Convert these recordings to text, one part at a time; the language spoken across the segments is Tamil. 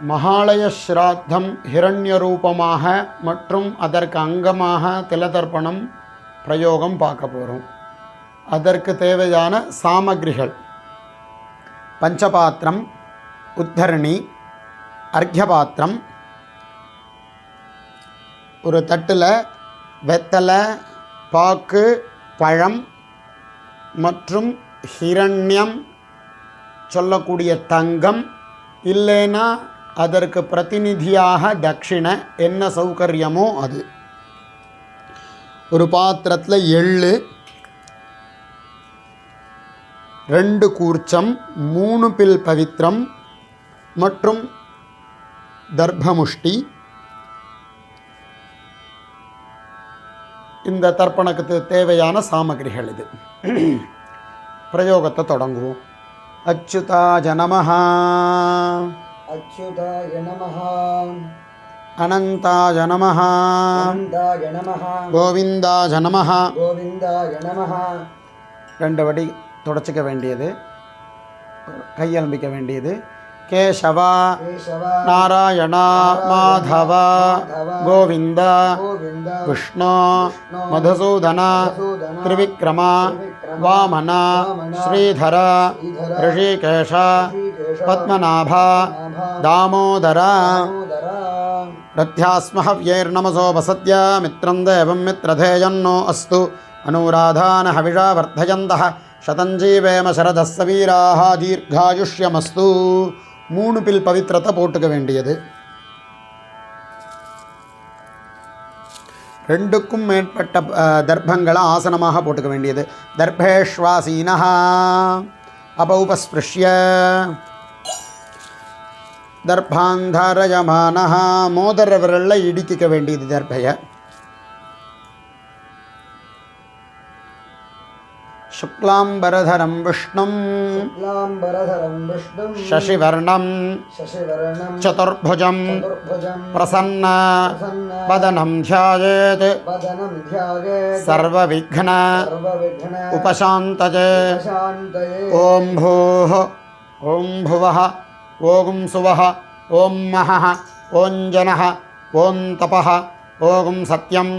மகாலய ஸ்ராத்தம் ஹிரண்ய ரூபமாக மற்றும் அதற்கு அங்கமாக திலதர்ப்பணம் பிரயோகம் பார்க்க போகிறோம். அதற்கு தேவையான சாமகிரிகள் பஞ்சபாத்திரம், உத்தரணி, அர்க்யபாத்திரம், ஒரு தட்டில் வெத்தலை, பாக்கு, பழம் மற்றும் ஹிரண்யம் சொல்லக்கூடிய தங்கம், இல்லைன்னா அதற்கு பிரதிநிதியாக தட்சிணை, என்ன சௌகரியமோ அது. ஒரு பாத்திரத்தில் எள்ளு, 2 கூர்ச்சம், 3 பில் பவித்திரம் மற்றும் தர்ப்பமுஷ்டி. இந்த தர்ப்பணத்துக்கு தேவையான சாமகிரிகள் இது. பிரயோகத்தை தொடங்குவோம். அச்சுதாய நமஹ, அச்சுதாய நமஹ, அனந்தாய நமஹ, அனந்தாய நமஹ, கோவிந்தாய நமஹ. கோவிந்தாய நமஹ. 2 வடி தொடச்சிக்க வேண்டியது, கையெழும்பிக்க வேண்டியது. கேசவா, கேசவா, நாராயணா, மாதவா, கோவிந்தா, கோவிந்த, விஷ்ணு, மதுசூதனா, திரிவிக்ரமா, வாமனா, ஸ்ரீதரா, ரிஷிகேஷா, பத்மநாபா, தாமோதரா. ரத்யாஸ்மஹவ்யைர்நமசோபசத்ய மித்ரம் தேவம் மித்ரதேயன்னோ அஸ்து அனுராதான ஹவிஷா வர்தயந்தः சதஞ்சீவேம சரதஸ்ஸ வீராः தீர்காயுஷ்யமஸ்து. 3 பில் பவித்திரத்தை போட்டுக்க வேண்டியது. 2க்கும் மேற்பட்ட தர்ப்பங்களை ஆசனமாக போட்டுக்க வேண்டியது. தர்பேஷ்வாசீனः அபௌபஸ்பிருஷ்ய தர்பாந்தாரயமானः, மோதிர விரலில் இடிக்க வேண்டியது தர்பையை. சுக்லாம்பரதரம் விஷ்ணும் சசிவர்ணம் சதுர்புஜம் பிரசன்ன வதனம் த்யாயேத் சர்வவிக்ன உபசாந்தயே. ஓம் பூः, ஓம் புவः, ஓம் சுவः, ஓம் மஹः, ஓம் ஜனः, ஓம் தபः, ஓம் சத்யம்.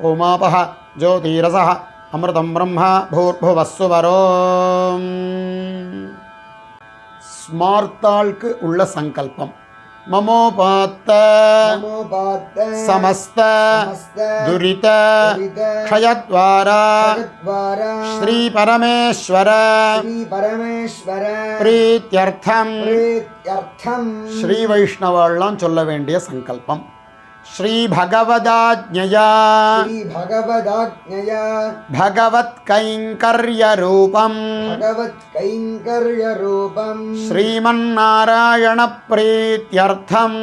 ஓமாபஹ ஜோதிரசஹ அமிர்தம் பிரம்ம பூர்புவஸ்ஸுவரோம். ஸ்மார்த்தாளுக்கு உள்ள சங்கல்பம். மமோபாத்த சமஸ்த துரித க்ஷயத்வாரா ஸ்ரீ பரமேஸ்வர பிரீத்யர்த்தம். ஸ்ரீ வைஷ்ணவாள்லாம் சொல்ல வேண்டிய சங்கல்பம். ஸ்ரீ பகவதாஜ்ஞயா பகவத் கைங்கர்ய ரூபம் ஸ்ரீமன்னாராயண பிரீத்யர்த்தம்.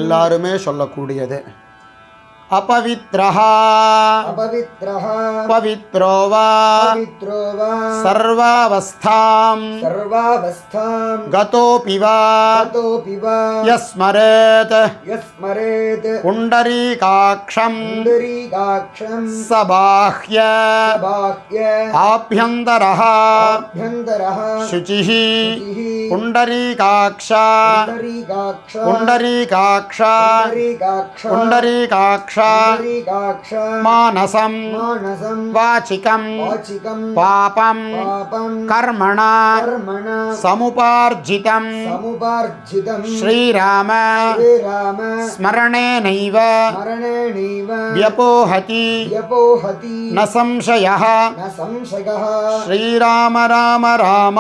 எல்லாருமே சொல்லக்கூடியது. அபவித்ரஹ பவித்ரோ வா சர்வாவஸ்தாம் கதோபி வா யஸ்மரேத் புண்டரீகாக்ஷம் சபாஹ்ய ஆப்யந்தரஹ சுசிஹி புண்டரீகாக்ஷ புண்டரீகாக்ஷ புண்டரீகாக்ஷ மானசம் வாசிகம் பாபம் கர்மண சமுபார்ஜிதம் ஸ்ரீராம ஸ்மரணேனைவ வியபோஹதி ந சம்சயः. ஸ்ரீராம ராம ராம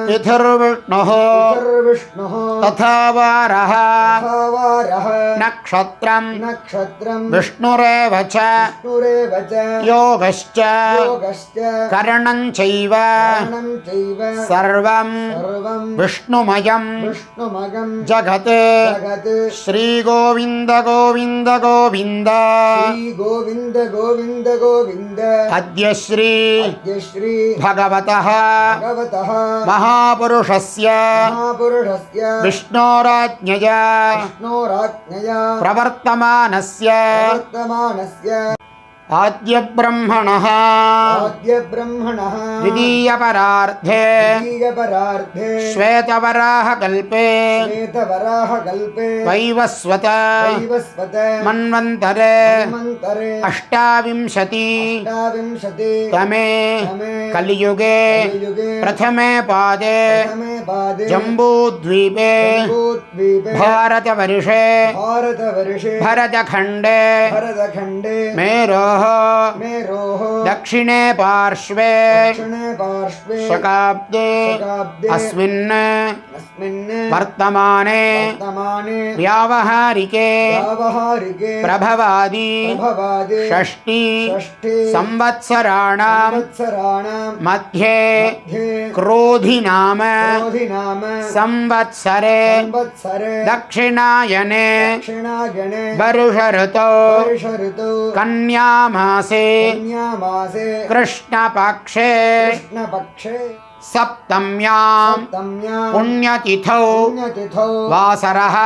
பிதுர்விஷ்ணுः ததா வாரः நக்ஷத்ரம் விஷ்ணுரேவ ச யோகஸ்ச கரணம் சைவ சர்வம் விஷ்ணுமயம் ஜகத். ஸ்ரீ கோவிந்த கோவிந்த கோவிந்த அத்ய ஸ்ரீ பகவதः மகாபுருஷஸ்ய விஷ்ணோராஜ்ஞயா प्रवर्तमानस्य आद्यब्रह्मणः द्वितीयपरार्धे श्वेतवराहकल्पे वैवस्वत मन्वन्तरे अष्टाविंशति तमे कलियुगे प्रथमे पादे जम्बूद्वीपे भारतवर्षे भरतखण्डे मेरोः दक्षिणे पार्श्वे शकाब्दे अस्मिन् वर्तमाने व्यावहारिके प्रभवादि षष्टि संवत्सराणां मध्ये क्रोधिनाम संवत्सरे दक्षिणायने वर्षऋतौ कन्यामासे कृष्णपक्षे सप्तम्यां पुण्यतिथौ वासरः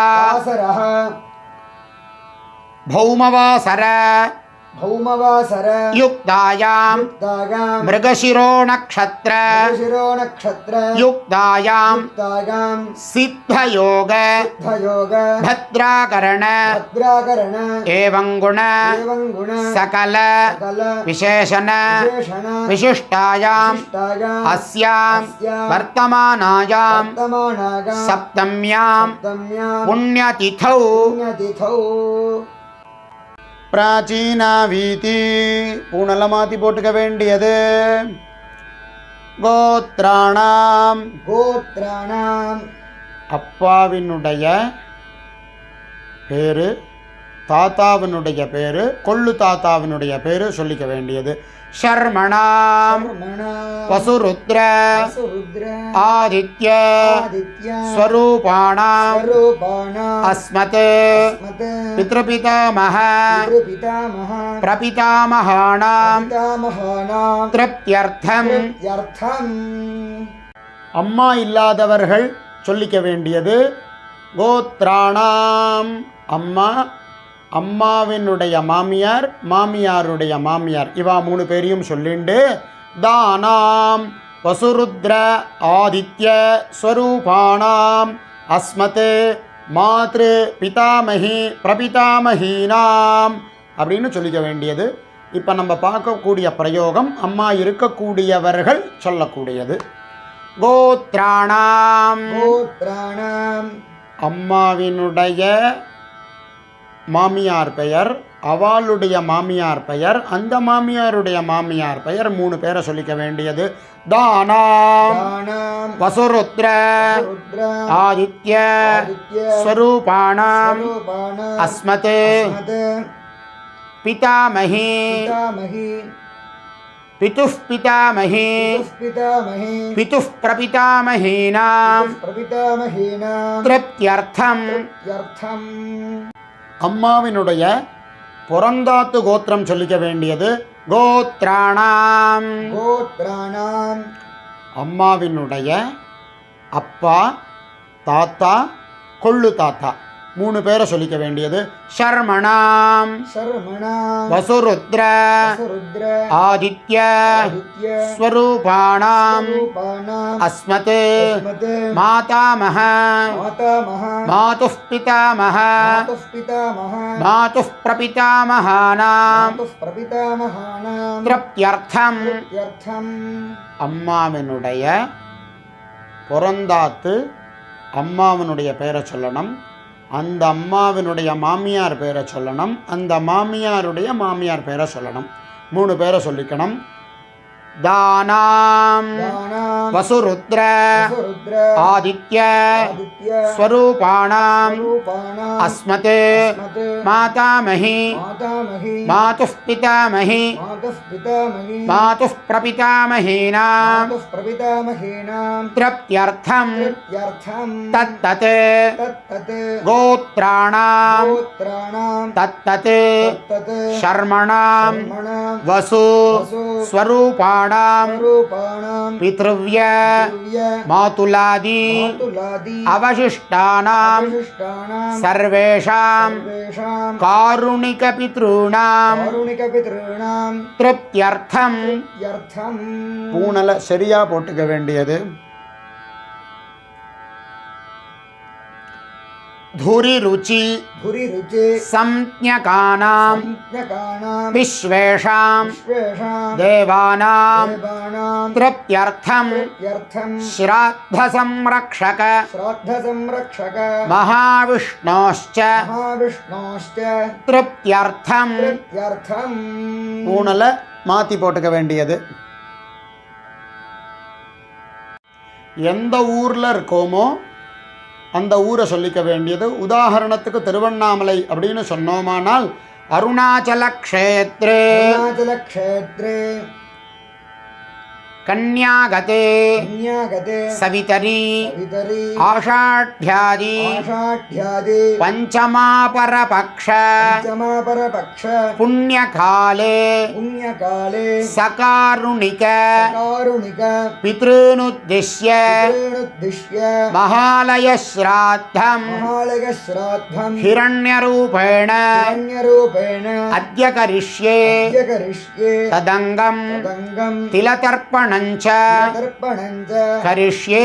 भौमवासर युक्तायां मृगशिरो नक्षत्र युक्तायां सिद्धयोग भद्राकरण एवं गुण सकल विशेषण विशिष्टायां अस्यां वर्तमानायां सप्तम्यां पुण्यतिथौ பிராச்சீனாவீதி பூனெல்லாம் மாற்றி போட்டுக்க வேண்டியது. கோத்ராணாம் அப்பாவினுடைய பேரு, தாத்தாவினுடைய பேரு, கொள்ளு தாத்தாவினுடைய பேரு சொல்லிக்க வேண்டியது. ஷர்மணாம் வசுருத்ர ஆதித்ய ஸ்வரூபாணாம் அஸ்மத் பித்ருபிதாமஹ பிரபிதாமஹாணாம் திருப்தியர்த்தம். அம்மா இல்லாதவர்கள் சொல்லிக்க வேண்டியது. கோத்ராணாம் அம்மா, அம்மாவினுடைய மாமியார், மாமியாருடைய மாமியார், இவா 3 பேரையும் சொல்லிண்டு தானாம் வசுருத்ர ஆதித்ய ஸ்வரூபாணாம் அஸ்மத் மாத்ரு பிதாமகி பிரபிதாமகீனாம் அப்படின்னு சொல்லிக்க வேண்டியது. இப்போ நம்ம பார்க்கக்கூடிய பிரயோகம் அம்மா இருக்கக்கூடியவர்கள் சொல்லக்கூடியது. கோத்ராணாம் அம்மாவினுடைய மாமியார் பெயர், அவளுடைய மாமியார் பெயர், அந்த மாமியாருடைய மாமியார் பெயர், 3 பேரை சொல்லிக்க வேண்டியது. தானாம் வசுருத்ர ஆதித்ய ஸ்வரூபாணாம் அஸ்மத் பிதாமகி பிதுஃ பிதாமகி பிதுஃ பிரபிதாமகீனாம் திருப்தியர்த்தம். அம்மாவினுடைய புறந்தாத்து கோத்திரம் சொல்லிக்க வேண்டியது. கோத்ராணாம் அம்மாவினுடைய அப்பா, தாத்தா, கொள்ளு தாத்தா 3 பேரை சொல்லிக்க வேண்டியது. ஷர்மணாம் வசுருத்ர ஆதித்ய ஸ்வரூபாணாம் அஸ்மத் மாதாமஹ மாதுஃ பிதாமஹ மாதுஃ பிரபிதாமஹானாம் திருப்தியர்த்தம். அம்மாவினுடைய புறந்தாத்து அம்மாவினுடைய பெயரை சொல்லணும், அந்த அம்மாவினுடைய மாமியார் பேரை சொல்லணும், அந்த மாமியாருடைய மாமியார் பேரை சொல்லணும். 3 பேரை சொல்லிக்கணும். தானாம் வசுருத்ர ஆதித்ய ஸ்வரூபாணாம் அஸ்மத் மாதாமஹி மாதுஃ பிதாமஹி மாதுஃ பிரபிதாமஹீனாம் திருப்தியர்த்தம். தத்தத் கோத்ராணாம் தத்தத் ஷர்மணாம் வசு ஸ்வரூபாணாம் स्वरूपाणां पितृव्य मातुलादि अवशिष्टानां सर्वेषां कारुणिकपितॄणां तृप्त्यर्थं பூணல சரியா போட்டுக்க வேண்டியது धुरि रुचि संज्ञकानां विश्वेषां देवानां तृप्त्यर्थं श्राद्ध संरक्षक महाविष्णोश्च तृप्त्यर्थं பூணல மாத்தி போட்டுக்க வேண்டியது எந்த ஊர்ல இருக்கோமோ அந்த ஊரை சொல்லிக்க வேண்டியது உதாரணத்துக்கு திருவண்ணாமலை அப்படின்னு சொன்னோமானால் அருணாச்சல க்ஷேத்ரே कन्यागते सवितरी आषाढ्यादि पंचमापरपक्ष पुण्यकाले सकारुणिक पितॄनुद्दिश्य महालय श्राद्धं हिरण्यरूपेण अद्य करिष्ये तदंगं तिलतर्पणं करिष्ये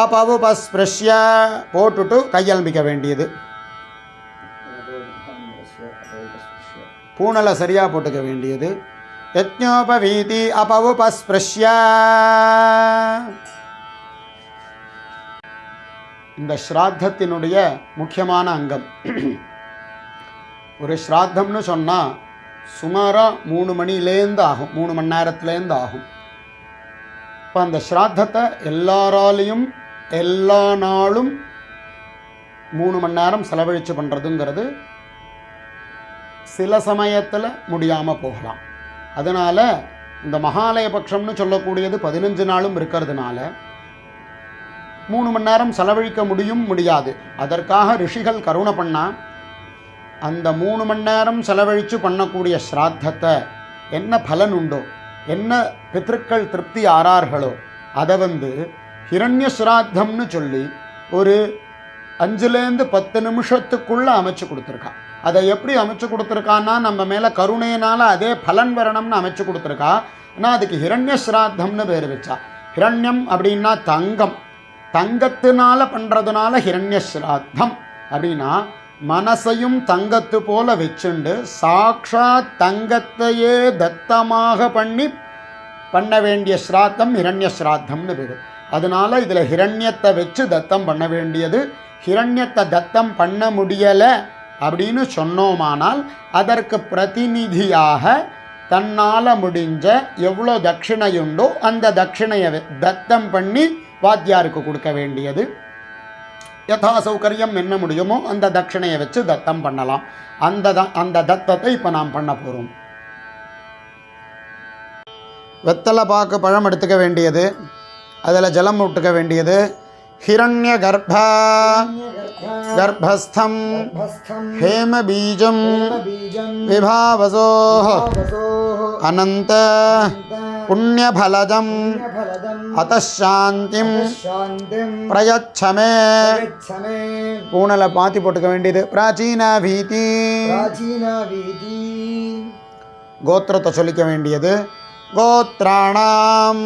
अपवुपस्पृश्य போட்டுட்டு கையல்மிக்க வேண்டியது பூணல சரியா போட்டுக்க வேண்டியது யஜ்ஞோபவீதி अपवुपस्पृश्य இந்த ஸ்ராத்தத்தினுடைய முக்கியமான அங்கம் ஒரு ஸ்ராத்தம்னு சொன்னா சுமாராக 3 மணிலேருந்து ஆகும் 3 மணி நேரத்துலேருந்து ஆகும் இப்போ அந்த ஸ்ராத்தத்தை எல்லாராலையும் எல்லா நாளும் 3 மணி நேரம் செலவழித்து பண்ணுறதுங்கிறது சில சமயத்தில் முடியாமல் போகலாம். அதனால் இந்த மகாலய பட்சம்னு சொல்லக்கூடியது 15 நாளும் இருக்கிறதுனால 3 மணி நேரம் செலவழிக்க முடியாது. அதற்காக ரிஷிகள் கருணை பண்ணால் அந்த 3 மணி நேரம் செலவழித்து பண்ணக்கூடிய ஸ்ராத்தத்தை என்ன பலன் உண்டோ, என்ன பித்ருக்கள் திருப்தி ஆறார்களோ அதை ஹிரண்ய ஸ்ராத்தம்னு சொல்லி ஒரு 5லேருந்து 10 நிமிஷத்துக்குள்ளே அமைச்சு கொடுத்துருக்கா. அதை எப்படி அமைச்சு கொடுத்துருக்கான்னா நம்ம மேலே கருணையினால் அதே பலன் வரணும்னு அமைச்சு கொடுத்துருக்கா. ஆனால் அதுக்கு ஹிரண்ய ஸ்ராத்தம்னு பேர் வச்சா. ஹிரண்யம் அப்படின்னா தங்கம், தங்கத்தினால பண்ணுறதுனால ஹிரண்ய ஸ்ராத்தம் அப்படின்னா மனசையும் தங்கத்து போல வச்சுண்டு சாக்ஷாத் தங்கத்தையே தத்தமாக பண்ண வேண்டிய ஸ்ராத்தம் ஹிரண்ய ஸ்ராத்தம்னு பேர். அதனால இதில் ஹிரண்யத்தை வச்சு தத்தம் பண்ண வேண்டியது. ஹிரண்யத்தை தத்தம் பண்ண முடியலை அப்படின்னு சொன்னோமானால் அதற்கு பிரதிநிதியாக தன்னால் முடிஞ்ச எவ்வளோ தட்சிணையுண்டோ அந்த தட்சிணையை தத்தம் பண்ணி வாத்தியாருக்கு கொடுக்க வேண்டியது. யதா சௌகரியம் என்ன முடியுமோ அந்த தட்சிணையை வச்சு தத்தம் பண்ணலாம். அந்த தத்தத்தை இப்போ நாம் பண்ண போகிறோம். வெத்தலை பாக்கு பழம் எடுத்துக்க வேண்டியது, அதில் ஜலம் விட்டுக்க வேண்டியது. ஹிரண்ய கர்ப்பஸ்தம் ஹேம பீஜம் விபாவசோ அனந்த புண்ணியபலதம் அதசாந்திம் பிரயச்சமே. பூணலை பாத்தி போட்டுக்க வேண்டியது. பிராச்சீன வீதி கோத்திரத்தை சொல்லிக்க வேண்டியது. கோத்ராணாம்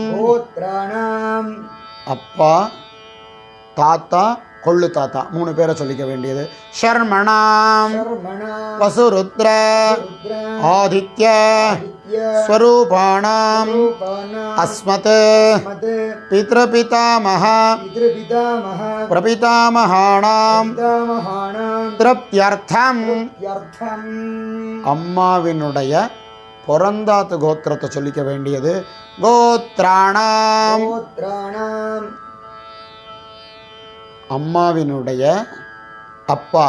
அப்பா தாத்தா கொள்ளு தாத்தா 3 பேரை சொல்லிக்க வேண்டியது. ஷர்மணாம் வசுருத்ர ஆதித்ய ஸ்வரூபாணாம் அஸ்மத் பித்ருபிதாமஹ பிரபிதாமஹாணாம் திருப்தியர்த்தம். அம்மாவினுடைய பிறந்தாத்து கோத்திரத்தை சொல்லிக்க வேண்டியது. கோத்ராணாம் அம்மாவினுடைய அப்பா,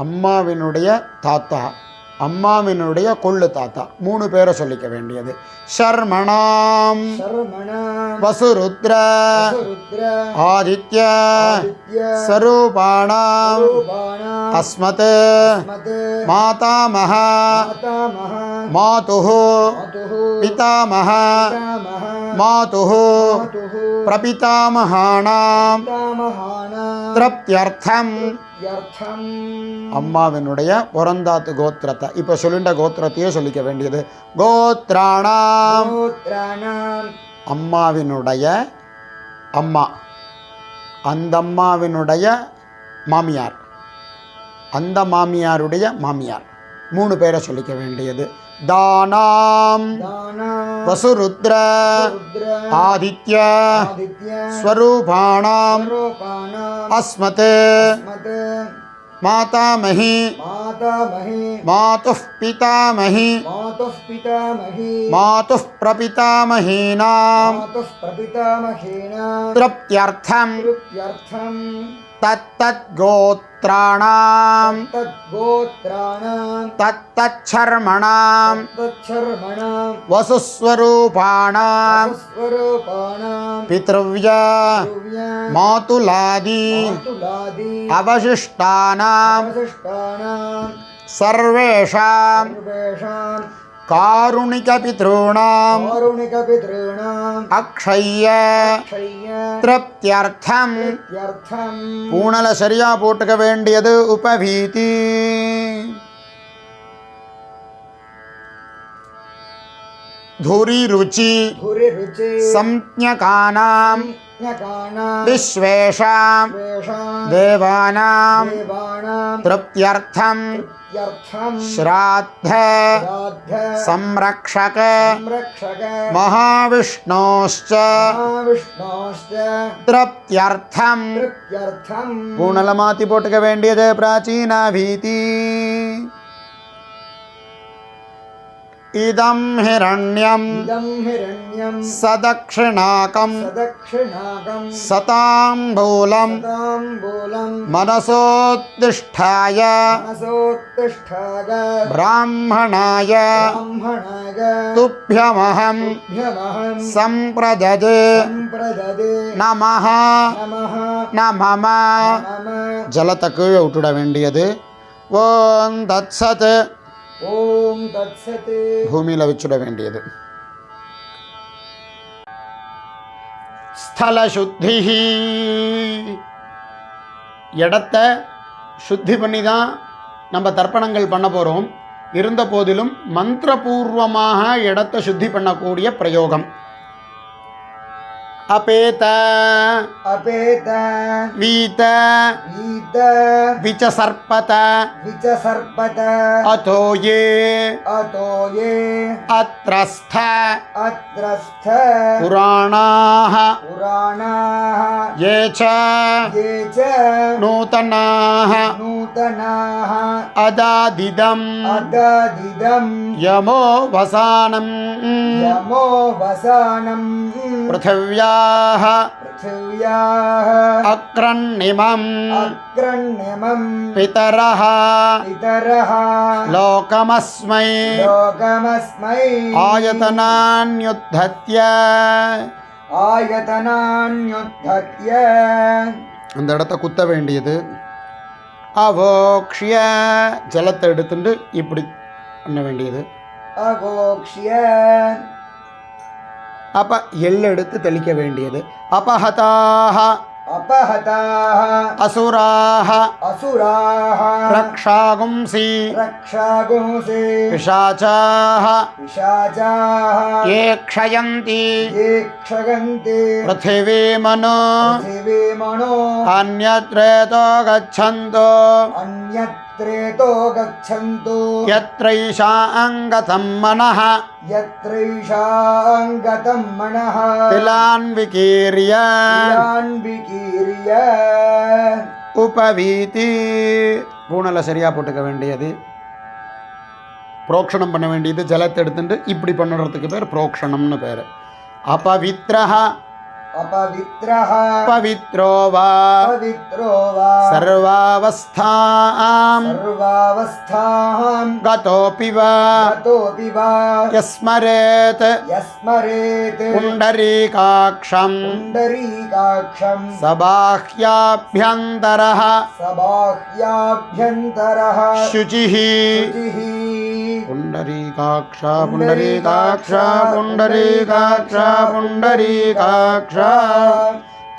அம்மாவினுடைய தாத்தா அம்மாவினுடைய கொள்ளு தாத்தா. 3 பேரை சொல்லிக்க வேண்டியது. ஷர்மணாம் சர்மணாம் வசுருத்ர ருத்ர ஆதித்ய ஆதித்ய ஸ்வரூபாணாம் ரூபாணாம் அஸ்மத் மத் மாதாமஹ மாதாமஹ மாதுः மாதுः பிதாமஹ பிதாமஹ மாதுः மாதுः பிரபிதாமஹானாம் பிதாமஹானாம் திருப்தியர்த்தம். யர்த்தம் அம்மாவினுடைய புறந்தாத்து கோத்திரத்தை இப்போ சொல்லின்ற கோத்திரத்தையே சொல்லிக்க வேண்டியது. கோத்ராணாம் கோத்ராணாம் அம்மாவினுடைய அம்மா, அந்த அம்மாவினுடைய மாமியார், அந்த மாமியாருடைய மாமியார், 3 பேரை சொல்லிக்க வேண்டியது. தானாம் தானாம் வசுருத்ர ருத்ர ஆதித்ய ஆதித்ய ஸ்வரூபாணாம் ரூபாணாம் அஸ்மத் மத் மாதாமஹி மாதாமஹி மாதுः பிதாமஹி மாதுः பிதாமஹி மாதுः பிரபிதாமஹீனாம் மாதுः பிரபிதாமஹீனாம் திருப்தியர்த்தம். திருப்தியர்த்தம் தத்தத் கோத்ராணாம் தத்கோத்ராணாம் தத்தச்சர்மணாம் தச்சர்மணாம் வசுஸ்வரூபாணாம் ஸ்வரூபாணாம் பித்ருவ்ய திவ்யாம் மாதுலாதி மாதுலாதி அவசிஷ்டானாம் அவசிஷ்டானாம் சர்வேஷாம் சர்வேஷாம் காருணிகபித்ॄணாம் காருணிகபித்ॄணாம் அக்ஷய்ய க்ஷய்ய திருப்தியர்த்தம். யர்த்தம் பூணலை சரியா போட்டுக்க வேண்டியது. உபவீதி துரி ருச்சி புரி ருச்சி சம்ஞகானாம் ஞகானாம் விஸ்வேஷாம் வேஷாம் தேவானாம் தேவானாம் திருப்தியர்த்தம். யர்த்தம் ஸ்ராத்த ராத்த சம்ரக்ஷக சம்ரக்ஷக மகாவிஷ்ணோश्च மகாவிஷ்ணோஸ்ச திருப்தியர்த்தம். திருப்தியர்த்தம் பூணலை மாற்றி போட்டுக்க வேண்டியது. பிராச்சீனா பீதி இதம் ஹிரண்யம் இதம் ஹிரண்யம் சதக்ஷிணாகம் சதக்ஷிணாகம் சதாம்பூலம் சதாம்பூலம் மனசோத்திஷ்டாய மனசோத்திஷ்டாக பிராமணாய பிராமணாக துப்யமஹம் துப்யமஹம் சம்பிரததே சம்பிரததே நமஹ நமஹ நமம. நம ஜலத்தை கீழே விட்டுட வேண்டியது. ஓம் தத்சத் ஓம் தத்சத் பூமியில் வச்சுட வேண்டியது. ஸ்தல சுத்தி இடத்தை சுத்தி பண்ணி தான் நம்ம தர்ப்பணங்கள் பண்ண போகிறோம். இருந்த போதிலும் மந்திரபூர்வமாக இடத்தை சுத்தி பண்ணக்கூடிய பிரயோகம். அபேத அபேத வீத வீத விசசர்பத விசசர்பத அதோயே அதோயே அத்ரஸ்த அத்ரஸ்த புராணாः புராணாः ये च ये च नूतनाः नूतनाः अदादिदम् अदादिदम् यमो वसानम् यमो वसानम् पृथिव्याः पृथिव्याः अक्रन्निमम् अग्रण्यमम् पितरः पितरः लोकमस्मै लोकमस्मै आयतनान्युद्धत्य आयतनान्युद्धत्य அந்த இடத்த குத்த வேண்டியது. அவோக்ஷ்ய ஜலத்தை எடுத்துட்டு இப்படி பண்ண வேண்டியது. अवोक्ष्य அப்போ எள் எடுத்து தெளிக்க வேண்டியது. அபஹதாக अपहताः அசுராக असुराः ரக்ஷாகும்சி रक्षागुंसि பிசாச்சாக पिशाचाः ஏ க்ஷயந்தி ये क्षगन्ति பிருத்திவீமனோ पृथिवीमणो அந்யத்ரேதோ கச்சந்தோ अन्यत्रेतो गच्छन्तु யத்ரைஷாங்கதம் மனः यत्रैषाङ्गतं मनः திலான் விகீரிய तिलान् विकीर्य உபவீதி. பூணலை சரியாக போட்டுக்க வேண்டியது. புரோக்ஷணம் பண்ண வேண்டியது. ஜலத்தை எடுத்துட்டு இப்படி பண்ணுறதுக்கு பேர் புரோக்ஷணம்னு பேர். அபவித்ரஹ अपवित्रः पवित्रो वा पवित्रो वा सर्वावस्थां सर्वावस्थां गतोऽपि वा गतोऽपि वा यस्मरेत् यस्मरेत् पुण्डरीकाक्षं पुण्डरीकाक्षं सबाह्याभ्यन्तरः सबाह्याभ्यन्तरः शुचिः शुचिः पुण्डरीकाक्ष पुण्डरीकाक्ष पुण्डरीकाक्ष पुण्डरीकाक्ष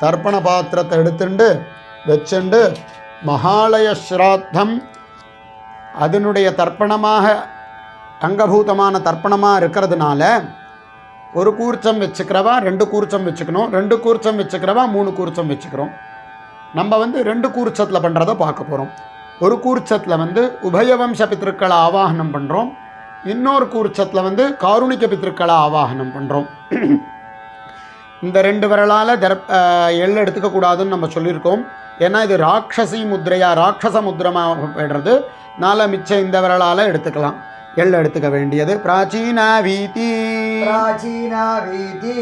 தர்ப்பண பாத்திரத்தை எடுத்துண்டு வச்சுண்டு மகாலய ஸ்ராத்தம் அதனுடைய தர்ப்பணமாக அங்கபூதமான தர்ப்பணமாக இருக்கிறதுனால ஒரு கூர்ச்சம் வச்சுக்கிறவா 2 கூர்ச்சம் வச்சுக்கணும், 2 கூர்ச்சம் வச்சுக்கிறவா 3 கூர்ச்சம் வச்சுக்கிறோம். நம்ம 2 கூர்ச்சத்தில் பண்ணுறதை பார்க்க போகிறோம். ஒரு கூர்ச்சத்தில் உபயவம்ச பித்திருக்களை ஆவாகனம் பண்ணுறோம், இன்னொரு கூர்ச்சத்தில் காருணிக பித்திருக்களை ஆவாகனம் பண்ணுறோம். இந்த 2 விரலால் எள் எடுத்துக்கக்கூடாதுன்னு நம்ம சொல்லியிருக்கோம். ஏன்னா இது ராட்சசி முத்திரையாக ராட்சச முத்திரமாக போய்டுறது. மிச்சம் இந்த விரலால் எடுத்துக்கலாம். எள் எடுத்துக்க வேண்டியது. பிராச்சீனா வீதி प्राचीना वीति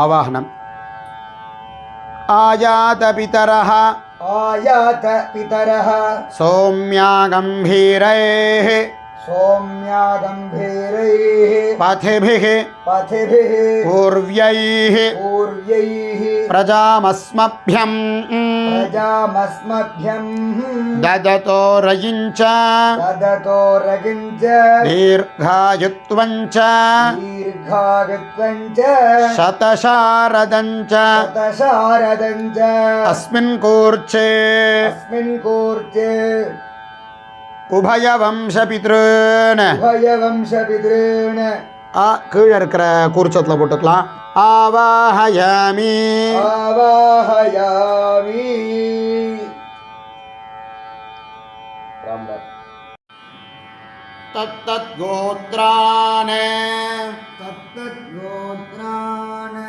ஆவாகனம். ஆயாத பிதரஹ आयात पितरः சௌம்யா கம்பீரைः सौम्या गम्भीरैः पथिभिः पथिभिः पूर्व्यैः पूर्व्यैः प्रजामस्मभ्यं प्रजामस्मभ्यं ददतो रयिञ्च ददतो रगिञ्च दीर्घायुत्वञ्च दीर्घागत्वञ्च शतशारदञ्च शतशारदञ्च अस्मिन् कूर्चे अस्मिन् कूर्चे உபயவம்சபித்ருன் उभयवंशपितॄन् கீழே இருக்கிற கூர்ச்சத்தில் போட்டுக்கலாம். ஆவாஹயாமி आवाहयामि தத்தத் கோத்ரான் तत्तद्गोत्रान्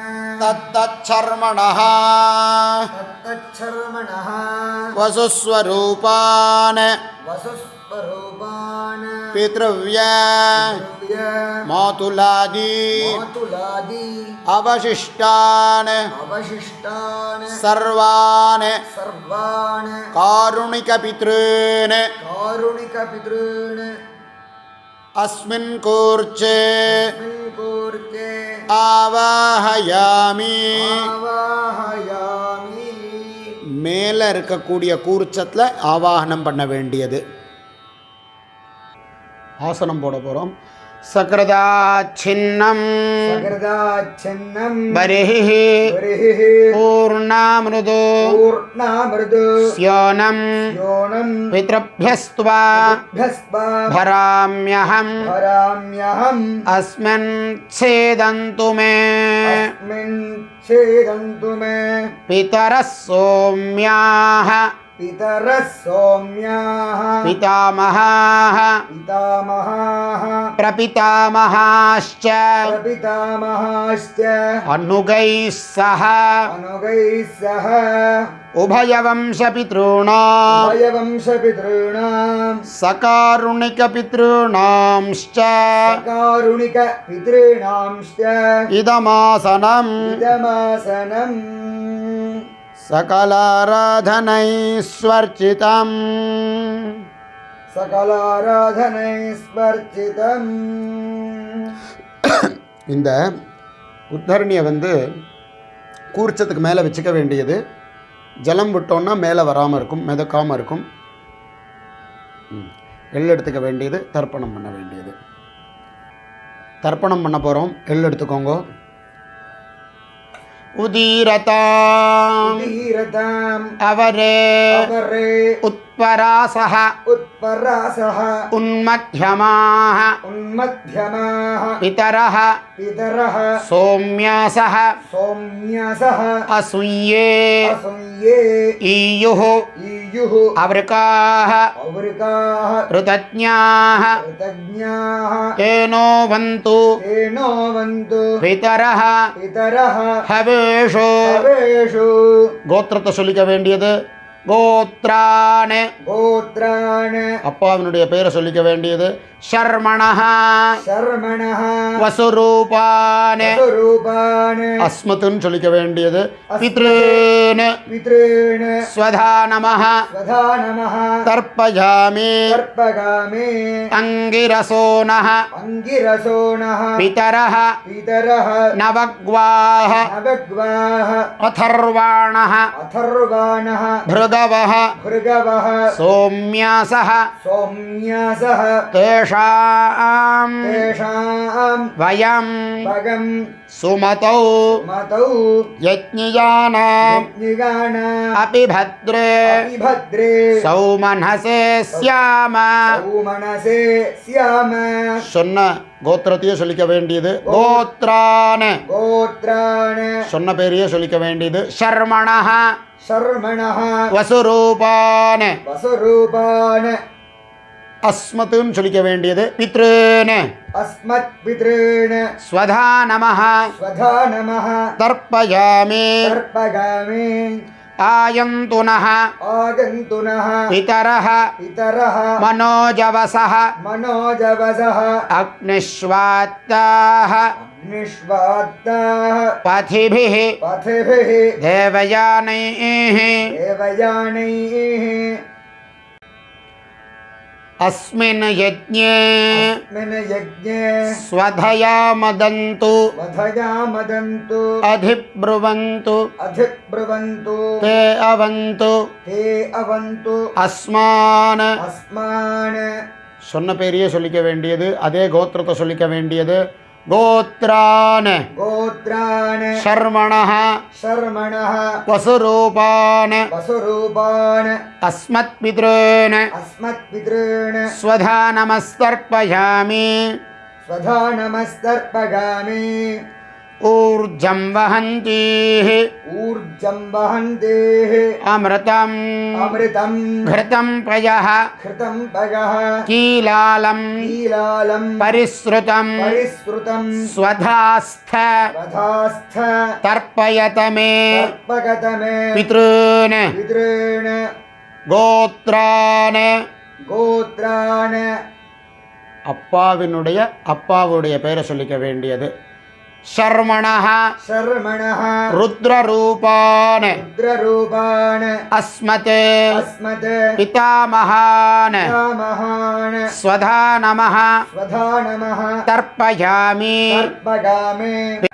தத்தத் சர்மணः तत्तच्छर्मणः வசுஸ்வரூபான் वसुस्वरूपान् பித்ருவ்ய द्रव्य மாதுலாதி मातुलादि அவசிஷ்டான் अवशिष्टान् சர்வான் सर्वान् காருணிக பித்ருன் कारुणिकपितॄन् அஸ்மின் கூர்ச்சே अस्मिन् कूर्चे ஆவாஹயாமி. आवाहयामि மேலே இருக்கக்கூடிய கூர்ச்சத்தில் ஆவாகனம் பண்ண வேண்டியது. ஆசனம் போட போகிறோம். சக்ரதாச்சின்னம் सकृदाच्छिन्नं பரிஹி बर्हिः பூர்ணாமிருது पूर्णामृदु ஸ்யோனம் योनं பித்ருभ्यஸ்த்வா भस्मा भराम्यहम् भराम्यहम् अस्मिन् छेदन्तु मे अस्मिन् छेदन्तु मे पितरः सौम्याः पितरः सौम्याः पितामहाः पितामहाः प्रपितामहाश्च प्रपितामहाश्च अनुगैः सह अनुगैः सह उभयवंशपितॄणाम् उभयवंशपितॄणां सकारुणिकपितॄणांश्च कारुणिकपितॄणांश्च इदमासनम् इदमासनम् सकलाराधनैस्वर्चितम् सकलाराधनैस्पर्चितम् இந்த உத்தரணியை கூர்ச்சத்துக்கு மேலே வச்சுக்க வேண்டியது. ஜலம் விட்டோன்னா மேலே வராமல் இருக்கும், மிதக்காமல் இருக்கும். எள் எடுத்துக்க வேண்டியது, தர்ப்பணம் பண்ண வேண்டியது. தர்ப்பணம் பண்ண போகிறோம். எள் எடுத்துக்கோங்க. உதீரதாம் उदीरताम् அவரே अवरे உத்பராசஹ उत्परासः உன்மத்யமாஹ उन्मध्यमाः பிதரஹ पितरः சௌம்யாசஹ सौम्यासः அசுய்யே असंये ஈயுः ईयुः அவருக்காக अवृकाः ருதஜ்ஞாः कृतज्ञाः ஏனோ வந்து तेनो वन्तु பிதரஹ पितरः ஹவேஷு. हवेषु கோத்திரத்தை சொல்லிக்க வேண்டியது. கோத்ரான். கோத்ரான். அப்பாவினுடைய பெயரை சொல்லிக்க வேண்டியது ஷர்மணஹ. சர்மணஹ. வசுரூபான். வசுரூபான். அஸ்மத்துன்னு சொல்லிக்க வேண்டியது பித்ருன். பித்ருன். ஸ்வதா நமஹ. ஸ்வதா நமஹ. தர்ப்பயாமி. தர்ப்பகாமி. அங்கிரசோனஹ. அங்கிரசோனஹ. பிதரஹ. பிதரஹ. நவக்வாஹ. நவக்வாஹ. அதர்வாணஹ. அதர்வாணஹ. भृगवः. भृगवः. सोम्यासः. सोम्यासः. तेषां तेषाम् वयं भगं सुमतौ मतौ यज्ञियानां यज्ञिगानाम् अपि भद्रे भद्रे सौमनसे स्याम. सौमनसे स्याम. சொன்ன கோத்திரத்தையே சொல்லிக்க வேண்டியது கோத்ரான். गोत्रान्. சொன்ன பேரையே சொல்லிக்க வேண்டியது ஷர்மணஹ. शर्मणः. வசுரூபான். वसुरूपान्. அஸ்மத்துன்னு சொல்லிக்க வேண்டியது பித்ருன். अस्मत्पितॄन्. ஸ்வதா நமஹ. स्वधा नमः. தர்ப்பயாமி. तर्पगामि. आयन्तुनः. आगन्तुनः. पितरः. पितरः. मनोजवसः. मनोजवसः. अग्निष्वात्ताः. निष्वात्ताः. पथिभिः. पथिभिः. देवयानैः. देवयानैः. अस्मिन् यज्ञे अस्मिन् यज्ञे स्वधया मदन्तु. वधया मदन्तु. अधिब्रुवन्तु. अधिब्रुवन्तु. ते अवन्तु. ते अवन्तु. अस्मान्. अस्मान्. சொன்ன பேரையே சொல்லிக்க வேண்டியது அதே கோத்திரத்தை சொல்லிக்க வேண்டியது கோத்ரான். गोत्रान्. ஷர்மணஹ. शर्मणः. வசுரூபான். वसुरूपान्. अस्मत्पितॄन्. अस्मत्पितॄन्. स्वधा नमस्तर्पयामि. स्वधा नमस्तर्पगामि. ऊर्जं वहन्तीः. ऊर्जं वहन्तेः. अमृतम्. अमृतं. घृतं पयः. घृतं पयः. कीलालं. कीलालं. परिसृतं. परिसृतं. स्वधास्थ. वधास्थ. तर्पयत मे. तर्पगत मे. पितॄन्. पितॄन्. கோத்ரான். गोत्रान्. அப்பாவுடைய பெயரை சொல்லிக்க வேண்டியது ஷர்மணஹ. शर्मणः. ருத்ரரூபான். रुद्ररूपान्. அஸ்மத். अस्मत्. பிதாமகான். पितामहान्. ஸ்வதா நமஹ. स्वधा नमः. தர்ப்பயாமி. तर्पगामि.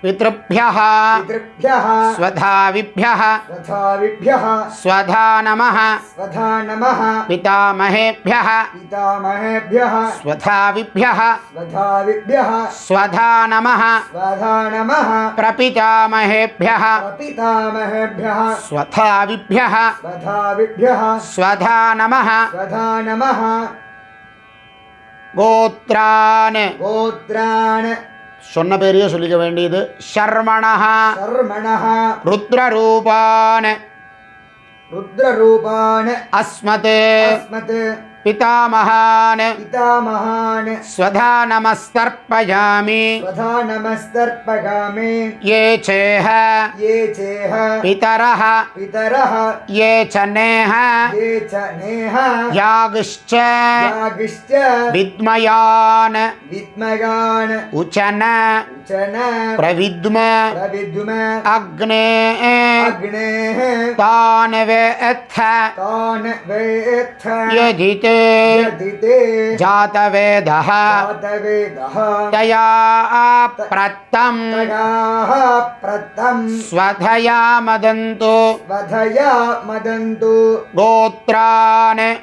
पितृभ्यः. पितृभ्यः. स्वधाविभ्यः. स्वधाविभ्यः. स्वधा नमः. स्वधा नमः. पितामहेभ्यः. पितामहेभ्यः. स्वधाविभ्यः. स्वधाविभ्यः. स्वधा नमः. स्वधा नमः. प्रपितामहेभ्यः. प्रपितामहेभ्यः. स्वधाविभ्यः. स्वधाविभ्यः. स्वधा नमः. स्वधा नमः. गोत्रान्. गोत्रान्. சொன்ன பேரையே சொல்லிக்க வேண்டியது ஷர்மணஹ. शर्मणः. ருத்ரரூபான். रुद्ररूपान्. அஸ்மத். अस्मत्. पितामहान्. पितामहान्. स्वधा नमस्तर्पयामि. स्वधा नमस्तर्पगामि. ये चेह. ये चेह. पितरः. पितरः. ये च नेह. ये च नेह. यागश्च. यागिश्च. विद्मयान्. विद्मगान्. उचन. उचन. प्रविद्म. प्रविद्म. अग्ने. अग्नेः. तान् वेत्थ. तान् वेत्थ. यदिते. यदिते. जातवेदः. जातवेदः. तया प्रत्तं. तयाः प्रत्तं. स्वधया मदन्तु. वधया मदन्तु. गोत्रान्.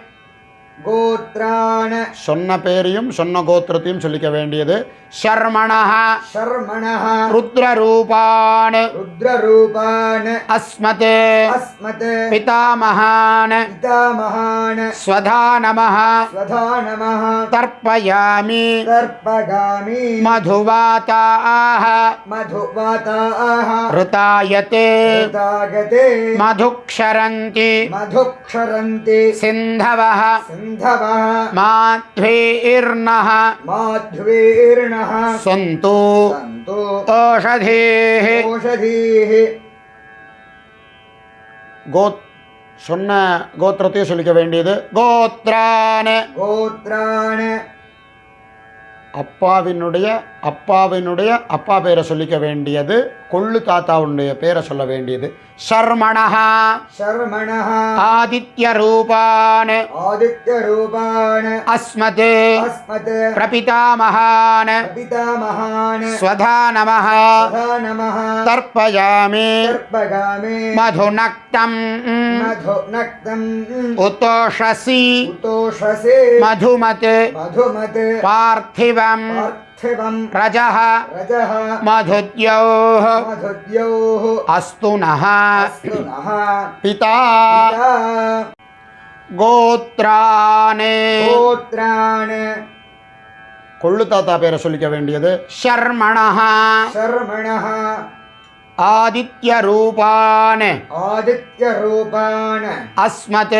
गोत्रान्. சொன்ன பேரையும் சொன்ன கோத்திரத்தையும் சொல்லிக்க வேண்டியது ஷர்மணஹ. शर्मणः. ருத்ரரூபான். रुद्ररूपान्. அஸ்மத். अस्मत्. பிதாமகான். पितामहान्. ஸ்வதா நமஹ. स्वधा नमः. தர்ப்பயாமி. तर्पगामि. மதுவாதாः. मधुवाताः. ऋतायते. ऋतागते. मधुक्षरन्ति. मधुक्षरन्ति. सिन्धवः. सिन्धवः. माध्वीर्नः. माध्वीर्णः. सन्तु. सन्तु. ओषधीः. ओषधीः. சொன்ன கோத்திரத்தையும் சொல்லிக்க வேண்டியது. கோத்ரான கோத்ரான அப்பாவினுடைய அப்பா பேரை சொல்லிக்க வேண்டியது. கொள்ளு தாத்தாவுடைய பேரை சொல்ல வேண்டியது. சர்மணஹ சர்மணஹ ஆதித்ய ரூபான ஆதித்ய ரூபான அஸ்மத் அஸ்மத் பிரபிதாமஹான பிதாமஹான ஸ்வதா நமஹ சதா நமஹ தர்ப்பயாமி தர்ப்பகாமி மதுநக்தம் மது நக்தம் உத்தோஷசி உத்தோஷசே மதுமத் மதுமத் பார்த்திவம் பார்த்திவம் ரஜஹ ரஜஹ மதுத்யோः மதுத்யோः அஸ்து நः அஸ்து நः பிதா பிதா கோத்ரானே கோத்ரான கொள்ளு தாத்தா பேரை சொல்லிக்க வேண்டியது. ஷர்மணஹ சர்மணஹ ஆதித்ய ரூபான ஆதித்ய ரூபான அஸ்மத்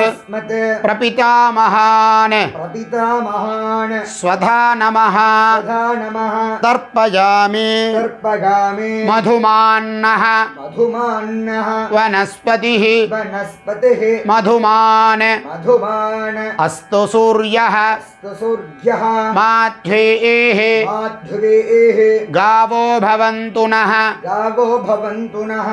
அஸ்மத் பிரபிதாமஹான பிரபிதாமஹான ஸ்வதா நமஹ சதா நமஹ தர்ப்பயாமி தர்ப்பகாமி மதுமான்னஹ மதுமான்னஹ வனஸ்பதிः வனஸ்பதிः மதுமான மதுமான அஸ்து சூர்யः அஸ்து சூர்யः மாத்வேः மாத்வேः गावो भवन्तु नः गावो भवन्तु नः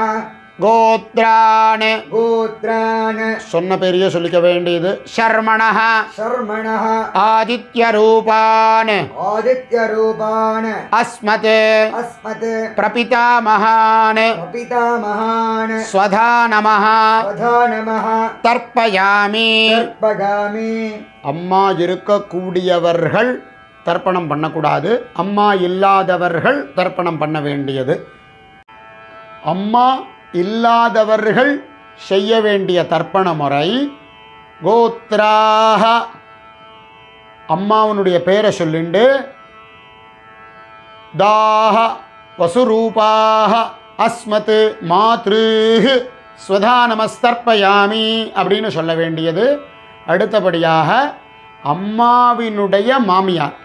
கோத்ரான गोत्रान சொன்ன பெரிய சொல்லிக்க வேண்டியது. ஷர்மணஹ शर्मणः ஆதித்ய ரூபான आदित्य रूपान அஸ்மத் अस्मत् பிரபிதாமஹான प्रपितामहान ஸ்வதா நமஹ वधा नमः தர்ப்பயாமி. तर्पगामि அம்மா இருக்கக்கூடியவர்கள் தர்ப்பணம் பண்ணக்கூடாது. அம்மா இல்லாதவர்கள் தர்ப்பணம் பண்ண வேண்டியது. அம்மா இல்லாதவர்கள் செய்ய வேண்டிய தர்ப்பண முறை கோத்ராஹ அம்மாவனுடைய பேரை சொல்லிண்டு தாஹ வசுரூபாஹ அஸ்மத் மாத்ருஹ் ஸ்வதா நமஸ்தர்ப்பயாமி அப்படின்னு சொல்ல வேண்டியது. அடுத்தபடியாக அம்மாவினுடைய மாமியார்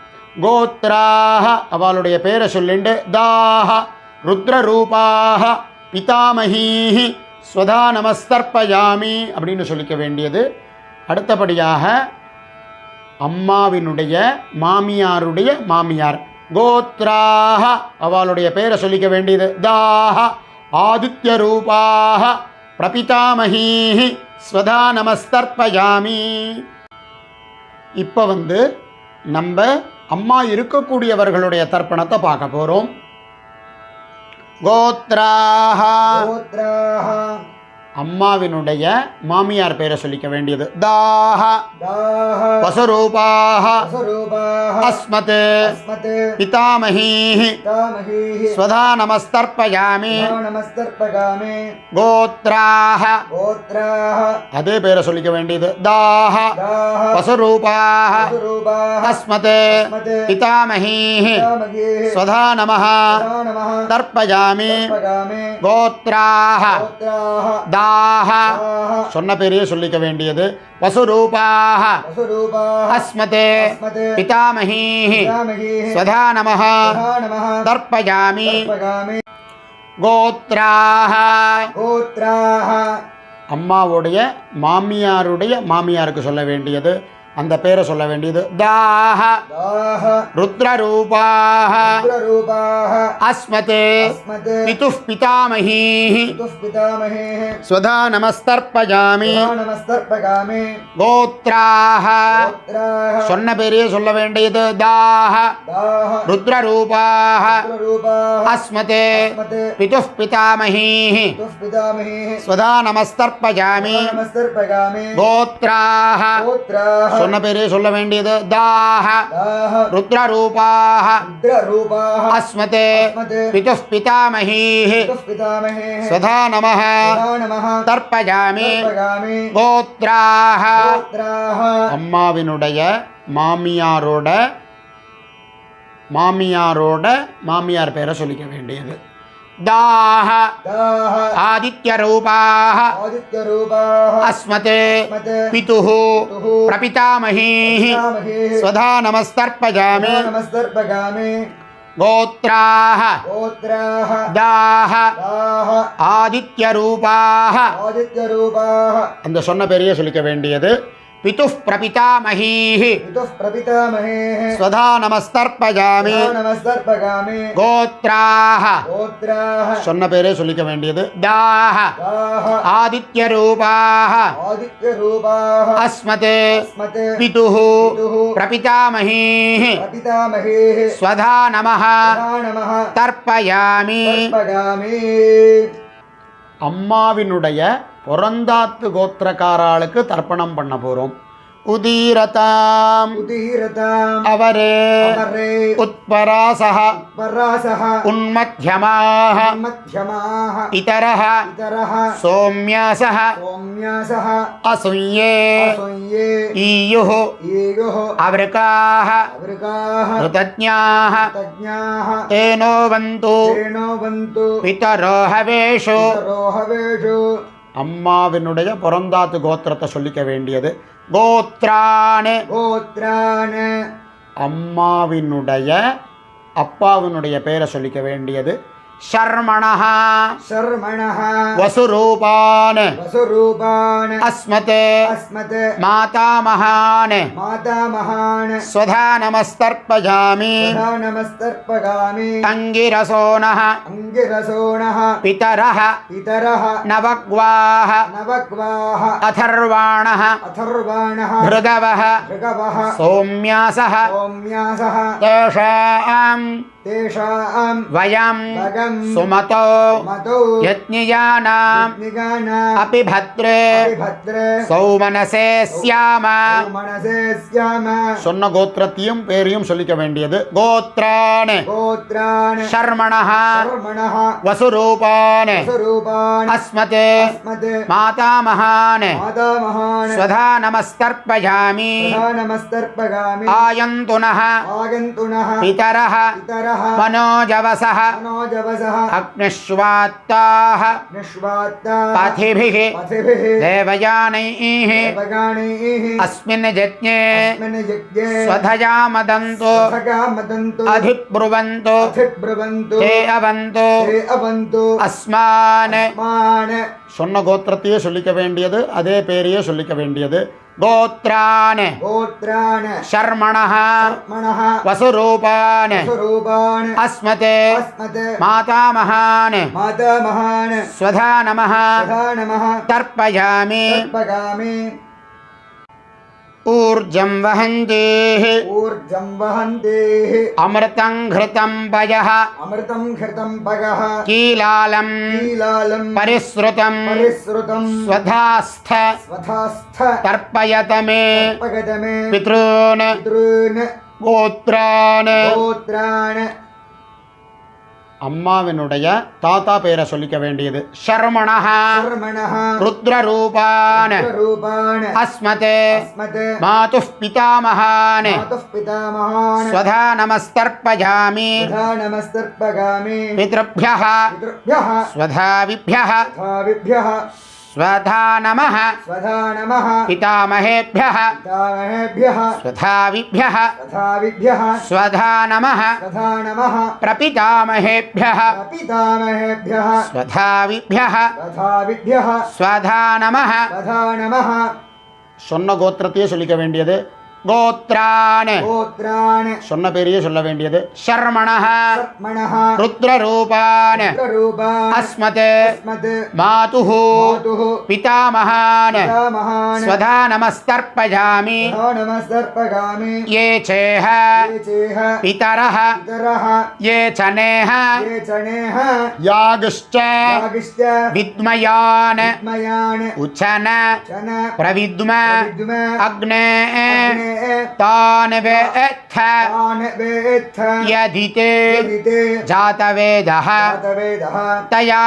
கோத்ராஹ அவளுடைய பேரை சொல்லிண்டு தாஹ ருத்ரரூபாஹ பிதாமஹீஹி ஸ்வதா நமஸ்தர்ப்பயாமி அப்படின்னு சொல்லிக்க வேண்டியது. அடுத்தபடியாக அம்மாவினுடைய மாமியாருடைய மாமியார் கோத்ராஹ அவளுடைய பேரை சொல்லிக்க வேண்டியது. தாஹ ஆதித்ய ரூபாஹ பிரபிதாமஹீஹி ஸ்வதா நமஸ்தர்ப்பயாமி. இப்போ நம்ம அம்மா இருக்கக்கூடியவர்களுடைய தர்ப்பணத்தை பார்க்க போகிறோம். கோத்ராஹ गोत्राः அம்மாவினுடைய மாமியார் பேரை சொல்லிக்க வேண்டியது. தாஹ दाः வசுரூபாஹ वसुरूपाः அஸ்மத் अस्मत् பிதாமஹீஹி पितामहीः ஸ்வதா நமஸ்தர்ப்பயாமி. नमस्तर्पगामि கோத்ராஹ गोत्राः அதே பேரை சொல்லிக்க வேண்டியது. தாஹ दाः வசுரூபாஹ वसुरूपाः அஸ்மத் अस्मत् பிதாமஹீஹி पितामहीः ஸ்வதா நமஹ सदा नमः தர்ப்பயாமி. तर्पगामि கோத்ராஹ गोत्राः தாஹ दाः சொன்ன பேரையே சொல்லிக்க வேண்டியது. வசுரூபாஹ वसुरूपाः அஸ்மத் अस्मत् பிதாமஹீஹி पितामहीः ஸ்வதா நமஹ सदा नमः தர்ப்பயாமி. तर्पगामि கோத்ராஹ गोत्राः அம்மாவுடைய மாமியாருடைய மாமியாருக்கு சொல்ல வேண்டியது. அந்த பேரை சொல்ல வேண்டியது. தாஹ दाः ருத்ரரூபாஹ रुद्ररूपाः அஸ்மத் अस्मत् பிதுः பிதாமஹீஹி पितुः पितामहेः ஸ்வதா நமஸ்தர்ப்பயாமி. सदा नमस्तर्पगामि கோத்ராஹ गोत्राः சொன்ன பேரையே சொல்ல வேண்டியது. தாஹ दाः ருத்ரரூபாஹ रुद्ररूपाः அஸ்மத் अस्मत् பிதுः பிதாமஹீஹி पितुः पितामहेः ஸ்வதா நமஸ்தர்ப்பயாமி. सदा नमस्तर्पगामि கோத்ராஹ गोत्राः சொன்ன பேரையே சொல்ல வேண்டியது. தாஹ दाः ருத்ரரூபாஹ रुद्ररूपाः அஸ்மத் अस्मत् பிதுः பிதாமஹீஹி पितुः पितामहेः ஸ்வதா நமஹ सदा नमः தர்ப்பயாமி. तर्पगामि கோத்ராஹ गोत्राः அம்மாவினுடைய மாமியாரோட மாமியார் பேரை சொல்லிக்க வேண்டியது. தாஹ दाः ஆதித்ய ரூபாஹ आदित्यरूपाः அஸ்மத் अस्मत् பிதுः पितुः பிரபிதாமஹீஹி पितामहेः ஸ்வதா நமஸ்தர்ப்பயாமி. सदा नमस्तर्पगामि கோத்ராஹ गोत्राः தாஹ दाः ஆதித்யரூபாஹ. आदित्यरूपाः அந்த சொன்ன பேரையே சொல்லிக்க வேண்டியது. பிதுः பிரபிதாமஹீஹி पितुः प्रपितामहेः ஸ்வதா நமஸ்தர்ப்பயாமி. नमस्तर्पगामि கோத்ராஹ गोत्राः சொன்ன பேரே சொல்லிக்க வேண்டியது. தாஹ दाः ஆதித்யரூபாஹ आदित्यरूपाः அஸ்மத் अस्मत् பிதுः पितुः பிரபிதாமஹீஹி प्रपितामहेः ஸ்வதா நமः नमः தர்ப்பயாமி. तर्पगामि அம்மாவினுடைய பொறந்தாத்து கோத்திரக்காராளுக்கு தர்ப்பணம் பண்ண போகிறோம். உதீரதாம் उदीरताम् அவரே अमरे உத்பராசஹ परासः உன்மத்யமாஹ मध्यमाः இதரஹ इतरः சோம்யாசஹ सौम्यासः அசுய்யே असंये ஈயுः ईयुः அவருக்காக अवृगाः ருதஜ்ஞாः तज्ञाः தேனோ வந்து तेनो वन्तु பிதரோஹவேஷு. रोहवेषु அம்மாவினுடைய பொறந்தாத்து கோத்திரத்தை சொல்லிக்க வேண்டியது. கோத்ரானு गोत्रान् அம்மாவினுடைய அப்பாவினுடைய பேரை சொல்லிக்க வேண்டியது. ஷர்மணஹ शर्मणः வசுரூபான் वसुरूपान् அஸ்மத் अस्मत् மாதாமஹான் मातामहान् ஸ்வதா நமஸ்தர்ப்பயாமி. तथा नमस्तर्पगामि அங்கிரசோனஹ अङ्गिरसोणः பிதரஹ पितरः நவக்வாஹ नवग्वाः அதர்வாணஹ अथर्वाणः ருகவஹ ऋगवः சோம்யாசஹ सौम्यासः தேஷாம் तेषाम् வயம் भगम् சுமதோ मतो யத்னியானாம் निगानाम् அபி பத்ரே भद्रे சௌமனசே ஸ்யாம. मनसे स्याम சொன்ன கோத்திரத்தையும் பேரையும் சொல்லிக்க வேண்டியது. கோத்ரான் गोत्रान् ஷர்மணஹ शर्मणः வசுரூபான் स्वरूपान् அஸ்மத் अस्मत् மாதாமஹான் मातामहान् ஸ்வதா நமஸ்தர்ப்பயாமி. तथा नमस्तर्पगामि ஆயந்துனஹ आगन्तुनः பிதரஹ पितरः மனோஜவசஹ मनोजवसः அக்னிஷ்வாத்தாஹ निष्वात्ता பதிபிः पथिभिः தேவயானைः देवगाणैः அஸ்மின் யஜ்ஞே अस्मिन् यज्ञे ஸ்வதயா மதந்து सखा मदन्तु அதிப்ருவந்து अधिब्रुवन्तु தே அவந்து ते अवन्तु அஸ்மான். अस्मान् சொன்ன கோத்திரத்தையே சொல்லிக்க வேண்டியது. அதே பேரையே சொல்லிக்க வேண்டியது. கோத்ரான் गोत्रान् ஷர்மணஹ मनः வசுரூபான் स्वरूपान् அஸ்மத் अस्मत् மாதாமஹான் मातामहान् ஸ்வதா நமः तथा नमः தர்ப்பயாமி. तर्पगामि ஊர்ஜம் வஹந்தேः ऊर्जं वहन्तेः அமிர்தம் घृतं पयः अमृतं घृतं पगः कीलालं कीलालं परिसृतं परिसृतं स्वधास्थ स्वथास्थ तर्पयत मे तर्पयतमे पितॄन् पितॄन् गोत्रान्. गोत्रान् அம்மாவினுடைய தாத்தா பேரை சொல்லிக்க வேண்டியது. ஷர்மணஹ शर्मणः ருத்ரரூபான் रूपान् அஸ்மத் अस्मत् மாதுः பிதாமஹான் मातुः पितामहान् ஸ்வதா நமஸ்தர்ப்பயாமி. तथा नमस्तर्पगामि பித்ருभ्यः पितृभ्यः स्वधाविभ्यः तथाविभ्यः स्वधा नमः स्वधा नमः पितामहेभ्यः पितामहेभ्यः स्वधाविभ्यः तथाविभ्यः स्वधा नमः तथा नमः प्रपितामहेभ्यः प्रपितामहेभ्यः स्वधाविभ्यः तथाविभ्यः स्वधा नमः. तथा नमः சொன்ன கோத்திரத்தையே சொல்லிக்க வேண்டியது. கோத்ரான் गोत्रान् சொன்ன பேரையே சொல்ல வேண்டியது. ஷர்மணஹ शर्मणः ருத்ரரூபான் रूपान् அஸ்மத் अस्मत् மாதுः मातुः பிதாமஹான் पितामहान् ஸ்வதா நமஸ்தர்ப்பயாமி. तथा नमस्तर्पगामि ये चेह ये चेह पितरः पितरः ये चनेह ये चनेह यागश्च यागिश्च विद्मयान् मयान् उचन चन प्रविद्म विद्म अग्ने अग्ने तान् वेत्थ तान् वेत्थ यदिते यदिते जातवेदः जातवेदः तया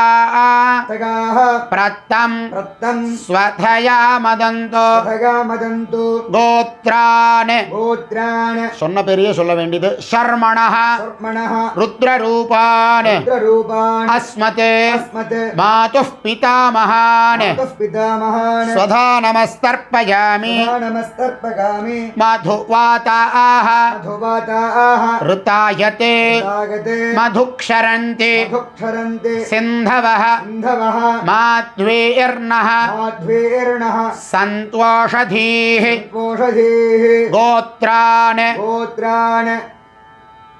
तगाः प्रत्तं प्रत्तं स्वधया मदन्तो तगा मदन्तु गोत्रान् गोत्रान् சொன்ன பேரையே சொல்ல வேண்டியது. ஷர்மணஹ शर्मणः ருத்ரரூபான் रुद्ररूपान् அஸ்மத் अस्मत् மாதுः பிதாமஹான் मातुः पितामहान् स्वधा नमस्तर्पयामि. तथा नमस्तर्पगामि मधुवाताः मधुवाताः ऋतायते ऋतायते मधुक्षरन्ति मधुक्षरन्ति सिन्धवः सिन्धवः माध्वेर्नः माध्वेर्णः सन्त्वोषधीः पोषधीः गोत्रान् गोत्रान्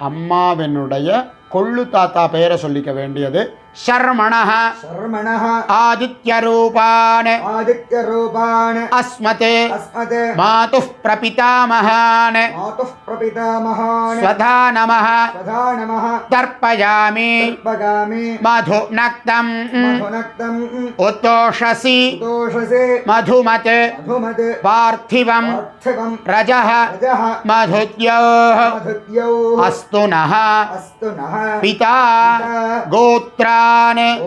அம்மாவினுடைய கொள்ளு தாத்தா பெயரை சொல்லிக்க வேண்டியது शर्मणः शर्मणः आदित्यरूपान् आदित्यरूपान् अस्मते अस्मते मातुः प्रपितामहान् मातुः प्रपितामहान् स्वधा नमः स्वधा नमः तर्पयामि तर्पयामि मधुनक्तम् मधुनक्तम् उत्तोषसि दोषसे मधुमत् मधुमत् पार्थिवम् पार्थिवम् रजः रजः मधुद्योः मधुद्योः अस्तु नः अस्तु नः पिता गोत्रान्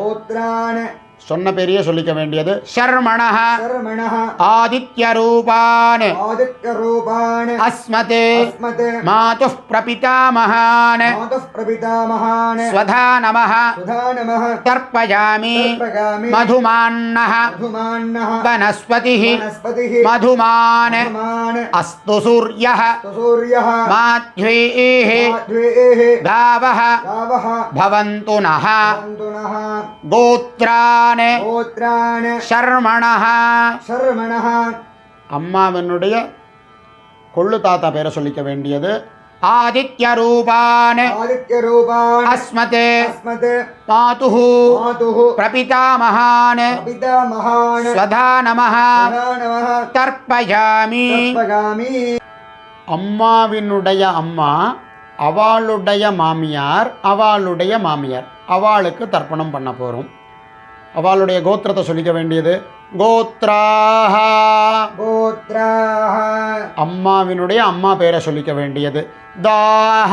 गोत्रान् சொன்ன பெரிய சொல்லிக்க வேண்டியது शर्मणः शर्मणः आदित्यरूपान् आदित्यरूपान् अस्मते अस्मते मातुः प्रपितामहान् मातुः प्रपितामहान् स्वधा नमः सुधा नमः तर्पयामि तर्पयामि मधुमान्नः मधुमान्नः वनस्पतिः वनस्पतिः मधुमान् मधुमान् अस्तु सूर्यः सूर्यः माध्वेः माध्वेः गावः गावः भवन्तु नः भवन्तु नः गोत्रान् गोत्रान् शर्मणः शर्मणः அம்மாவினுடைய கொள்ளு தாத்தா பேரை சொல்லிக்க வேண்டியது आदित्यरूपान् आदित्यरूपान् अस्मते अस्मते मातुः मातुः प्रपितामहान् प्रपितामहान् स्वधा नमः स्वधा नमः तर्पयामि तर्पयामि அம்மாவினுடைய அம்மா அவளுடைய மாமியார் அவளுக்கு தர்ப்பணம் பண்ண போகிறோம். அவளுடைய கோத்திரத்தை சொல்லிக்க வேண்டியது கோத்ராஹ. गोत्राः அம்மாவினுடைய அம்மா பேரை சொல்லிக்க வேண்டியது தாஹ.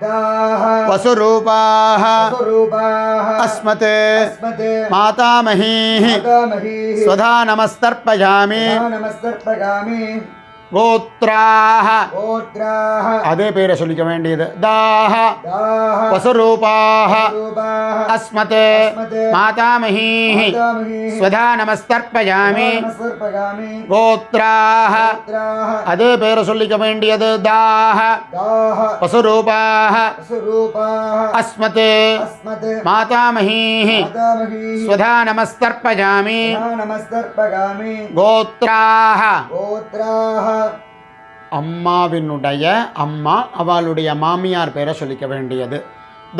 दाः வசுரூபாஹ स्वरूपाः அஸ்மதே अस्मते மாதாமஹீः मातामहीः स्वधा नमस्तर्पयामि नमस्तर्पयामि கோத்ராஹ. गोत्राः அதே பேரை சொல்லிக்க வேண்டியது தாஹ दाः வசுரூபாஹ स्वरूपाः अस्मते अस्मते मातामहीः मातामहीः स्वधा नमस्तर्पयामि नमस्तर्पयामि கோத்ராஹ. गोत्राः அதே பேரை சொல்லிக்க வேண்டியது தாஹ दाः வசுரூபாஹ स्वरूपाः अस्मते अस्मते मातामहीः मातामहीः स्वधा नमस्तर्पयामि नमस्तर्पयामि கோத்ராஹ. गोत्राः அம்மாவினுடைய அம்மா அவளுடைய மாமியார் பேரை சொல்லிக்க வேண்டியது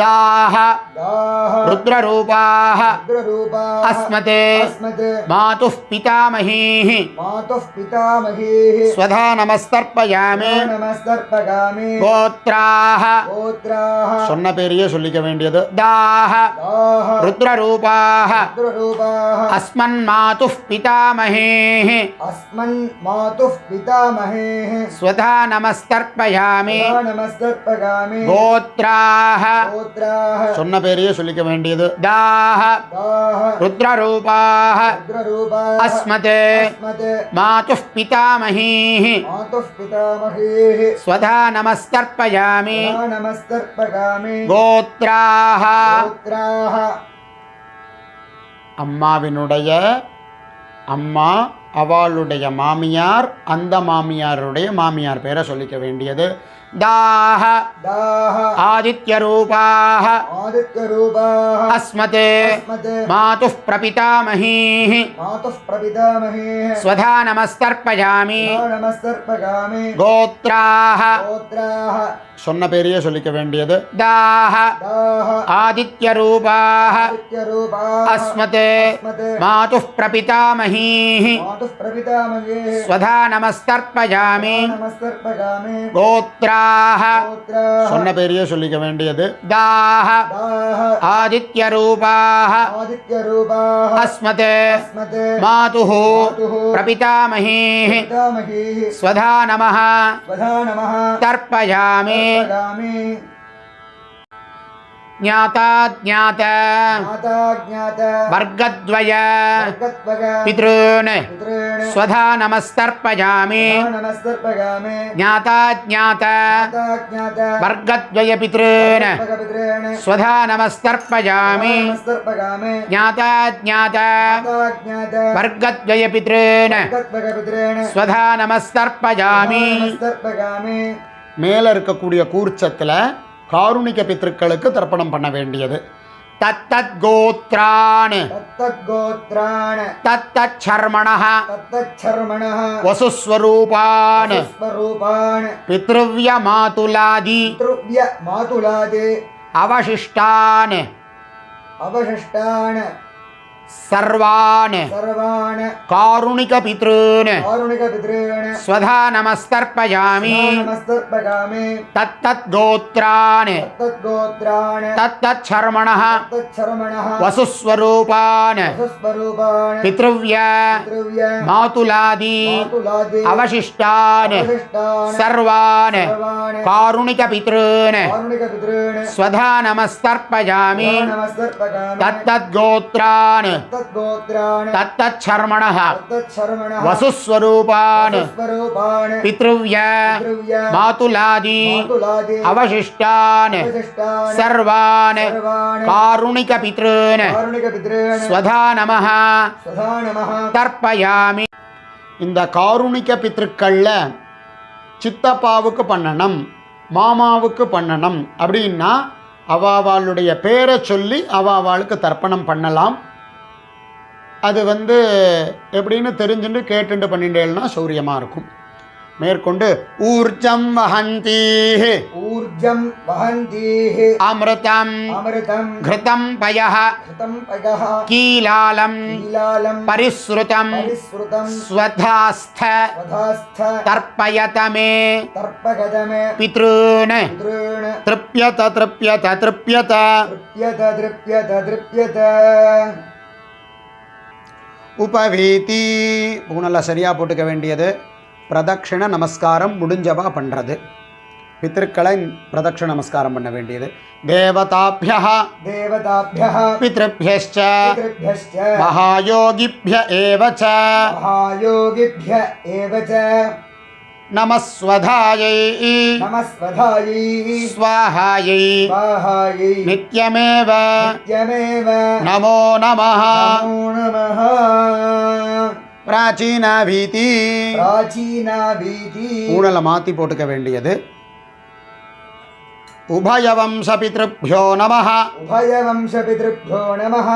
दाह दाह रुद्ररूपाः रुद्ररूपाः अस्मते अस्मते मातुः पितामहीः मातुः पितामहीः स्वधा नमस्तर्पयामि नमस्तर्पयामि गोत्राः गोत्राः சொன்ன பேரையே சொல்லிக்க வேண்டியது दाह दाह रुद्ररूपाः रुद्ररूपाः अस्मन् मातुः पितामहेः अस्मन् मातुः पितामहेः स्वधा नमस्तर्पयामि नमस्तर्पयामि गोत्राः गोत्राः சொன்ன பேரையே சொல்லிக்க வேண்டியது दाह दाह रुद्ररूपाः रुद्ररूपाः अस्मते अस्मते मातुः पितामहीः मातुः पितामहेः स्वधा नमस्तर्पयामि नमस्तर्पयामि गोत्राः गोत्राः அம்மாவினுடைய அம்மா அவளுடைய மாமியார் அந்த மாமியாருடைய மாமியார் பேரை சொல்லிக்க வேண்டியது दाह दाह आदित्यरूपाः आदित्यरूपाः अस्मते अस्मते मातुः प्रपितामहीः मातुः प्रपितामहेः स्वधा नमस्तर्पयामि नमस्तर्पयामि गोत्राः गोत्राः சொன்ன பேரையே சொல்லிக்க வேண்டியது दाह दाह आदित्यरूपाः आदित्यरूपाः अस्मते अस्मते मातुः प्रपितामहीः मातुः प्रपितामहेः स्वधा नमस्तर्पयामि नमस्तर्पयामि गोत्राः गोत्राः சொன்ன பேரையே சொல்லிக்க வேண்டியது दाह दाह आदित्यरूपाः आदित्यरूपाः अस्मते अस्मते मातुः मातुः प्रपितामहीः पितामहेः स्वधा नमः स्वधा नमः तर्पयामि तर्पयामि ज्ञाता ज्ञात ज्ञाता ज्ञात वर्गद्वय वर्गत्वग पितॄन् पितॄन् स्वधा नमस्तर्पयामि नमस्तर्पयामि ज्ञाता ज्ञात ज्ञाता ज्ञात वर्गद्वय पितॄन् वर्गत्वग पितॄन् स्वधा नमस्तर्पयामि नमस्तर्पयामि ज्ञाता ज्ञात ज्ञाता ज्ञात वर्गद्वय पितॄन् वर्गत्वग पितॄन् स्वधा नमस्तर्पयामि नमस्तर्पयामि மேலே இருக்கக்கூடிய கூர்ச்சத்தில் காருணிக பித்ருக்களுக்கு தர்ப்பணம் பண்ண வேண்டியது தத்தத் கோத்ரான் तत्तद्गोत्रान् தத்தத் சர்மணः तत्तच्छर्मणः வசுஸ்வரூபான் स्वरूपान् பித்ருவ்ய மாதுலாதி पितृव्य मातुलादि அவசிஷ்டான் अवशिष्टान् सर्वान् सर्वान् कारुणिक पितॄन् कारुणिकपितॄन् स्वधा नमस्तर्पयामि नमस्तर्पयामि तत्तत् गोत्रान् तत्तद्गोत्रान् तत्तच्छर्मणः तच्छर्मणः वसुस्वरूपान् वसुस्वरूपान् पितृव्य पितृव्य मातुलादि मातुलादि अवशिष्टान् अवशिष्टान् सर्वान् सर्वान् कारुणिक पितॄन् कारुणिकपितॄन् स्वधा नमस्तर्पयामि नमस्तर्पयामि तत्तत् गोत्रान् तद्गोत्रान् तत्तच्छर्मणः तत्तच्छर्मणः वसुस्वरूपान् वसुस्वरूपान् पितृव्य पितृव्य मातुलादि मातुलादि अवशिष्टान् अवशिष्टान् सर्वान् सर्वान् कारुणिक पितॄन् कारुणिकपितॄन् स्वधा नमः स्वधा नमः தர்ப்பயாமி. இந்த காருணிக பித்ருக்கள்ல சித்தப்பாவுக்கு பண்ணணும், மாமாவுக்கு பண்ணணும் அப்படின்னா அவாவாளுடைய பேரை சொல்லி அவாவாளுக்கு தர்ப்பணம் பண்ணலாம். அது எப்படின்னு தெரிஞ்சுட்டு கேட்டுட்டு பண்ணிட்டேன்னா சௌரியமாக இருக்கும். மேற்கொண்டு ஊர்ஜம் வஹந்தீஹ ऊर्जं वहन्तीः அமிர்தம் अमृतं घृतं पयः घृतं पयः कीलालं कीलालं परिसृतं परिसृतं स्वधास्थ स्वधास्थ तर्पयत मे तर्पगदमे पितॄन् पितॄन् तृप्यत तृप्यत तृप्यत. तृप्यत तृप्यत तृप्यत உபவீதி பூனெல்லாம் சரியாக போட்டுக்க வேண்டியது. பிரதட்சிண நமஸ்காரம் முடிஞ்சவா பண்ணுறது. பித்திருக்களை பிரதட்சிண நமஸ்காரம் பண்ண வேண்டியது. தேவதாபியः देवताभ्यः பித்ருभ्यश्च पितृभ्यश्च महायोगिभ्य एव च महायोगिभ्य एव च नमस्वधायै नमस्वधायै स्वाहायै स्वाहायै नित्यमेव नित्यमेव नमो नमः. नमो नमः. प्राचीनाभीति प्राचीनाभीति ஊழலை மாற்றி போட்டுக்க வேண்டியது. உபயவம்சபித்ருभ्यो நமः उभयवंशपितृभ्यो नमः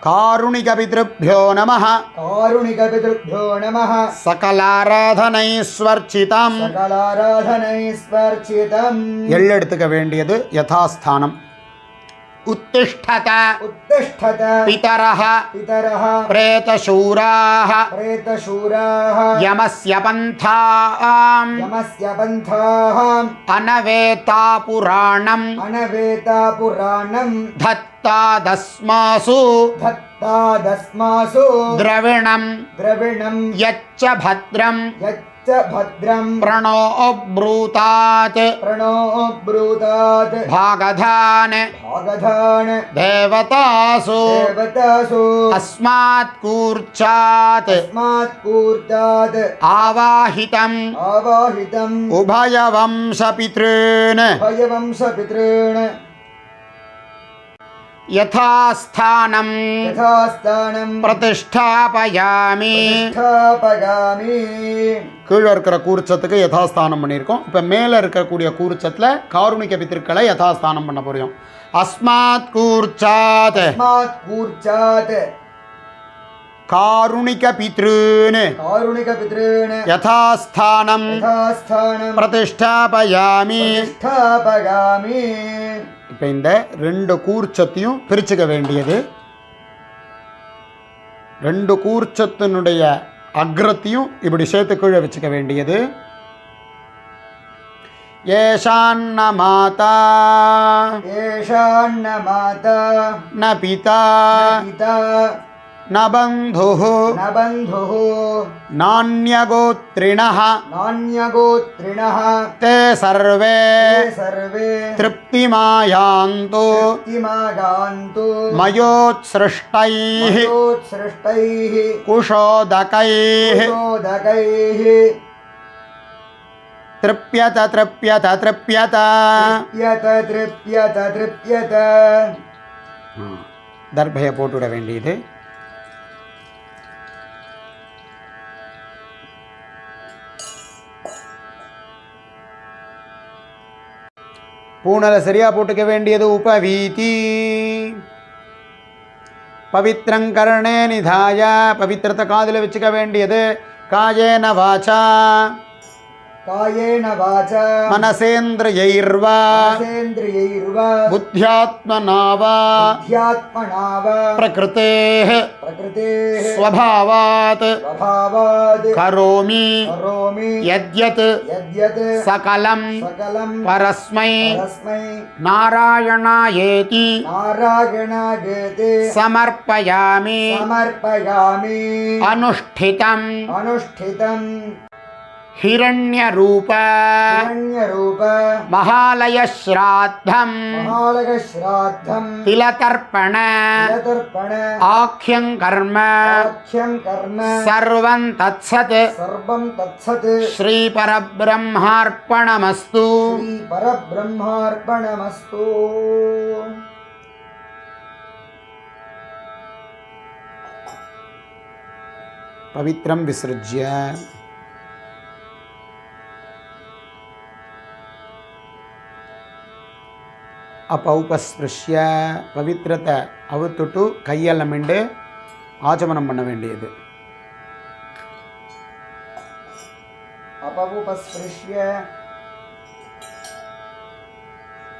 कारुणिकपितृभ्यो नमः कारुणिकपितृभ्यो नमः सकलाराधनैस्वर्चितम्. सकलाराधनैस्वर्चितम् எள் எடுத்துக்க வேண்டியது யதாஸ்தானம். उत्तिष्ठत उत्तिष्ठत पितरः पितरः प्रेतशूराः प्रेतशूराः यमस्य पन्थाम् यमस्य पन्थाः अनवेता पुराणम् अनवेता पुराणम् धत्तादस्मासु धत्तादस्मासु द्रविणम् द्रविणम् यच्च भद्रम् यच्च भद्रम् प्रणो ब्रूतात् प्रणो ब्रूतात् भागधान् भागधान् देवतासु देवतासु अस्मात् कूर्चात् अस्मात् कूर्चात् आवाहितम् आवाहितम् उभयवंशपितॄन् उभयवंशपितॄन् यथास्थानं यथास्थानं प्रतिष्ठापयामि. प्रतिष्ठापयामि. கீழே இருக்கிற கூர்ச்சத்துக்கு யதாஸ்தானம் பண்ணியிருக்கோம். இப்போ மேலே இருக்கக்கூடிய கூர்ச்சத்தில் காருணிக பித்திருக்களை யதாஸ்தானம் பண்ண போகிறோம். அஸ்மாத் கூர்ச்சாத் अस्मात् कूर्चात् காருணிக பித்ருன்னு कारुणिकपितॄन् யதாஸ்தானம் यथास्थानं பிரதிஷ்டாபயாமி. प्रतिष्ठापयामि. இப்போ இந்த ரெண்டு கூர்ச்சத்தையும் பிரிச்சுக்க வேண்டியது. ரெண்டு கூர்ச்சத்தினுடைய அக்ரத்தையும் இப்படி சேர்த்து கீழே வச்சுக்க வேண்டியது. ஏஷான்ன மாதா येषान्न माता ந பிதா न पिता न बन्धुः न बन्धुः नान्यगोत्रिणः नान्यगोत्रिणः ते सर्वे ते सर्वे तृप्तिमायान्तु तृप्तिमागान्तु मयोत्सृष्टैः मयोत्सृष्टैः कुशोदकैः कुशोदकैः तृप्यत तृप्यत तृप्यत तृप्यत तृप्यत तृप्यत தர்பையை போட்டுவிட வேண்டியது. பூனலை சரியா போட்டுக்க வேண்டியது. உபவீதி பவித்ரங்கர்ணே நிதாய பவித்திரத்தை காதில் வச்சுக்க வேண்டியது. காயேன வாச்சா कायेन वाचा मनसेन्द्रियैर्वा मनसेन्द्रियैर्वा बुद्ध्यात्मना वा बुद्ध्यात्मना वा प्रकृतेः प्रकृतेः स्वभावात् स्वभावात् करोमि करोमि यद्यत् यद्यत् सकलं सकलं परस्मै परस्मै नारायणायेति नारायणायेति समर्पयामि समर्पयामि अनुष्ठितम् अनुष्ठितं हिरण्यरूप हिरण्यरूप महालयश्राद्धं महालयश्राद्धं तिलतर्पण तिलतर्पण आख्यं कर्म आख्यं कर्म सर्वं तत्सत् सर्वं तत्सत् श्रीपरब्रह्मार्पणमस्तु. श्री परब्रह्मार्पणमस्तु. पवित्रं विसृज्य अपौपस्पृश्य पवित्रத்தை அவுத்துட்டு கையால் மிண்டு ஆச்சமனம் பண்ண வேண்டியது. अपौपस्पृश्य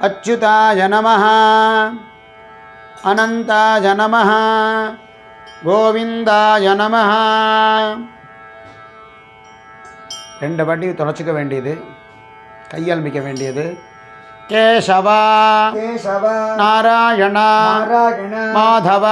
अच्युताय नमः अनन्ताय नमः गोविन्दाय नमः. ரெண்டு வாட்டி தொலைச்சிக்க வேண்டியது. கையால் மிக்க வேண்டியது. केशव केशव नारायण नारायण माधव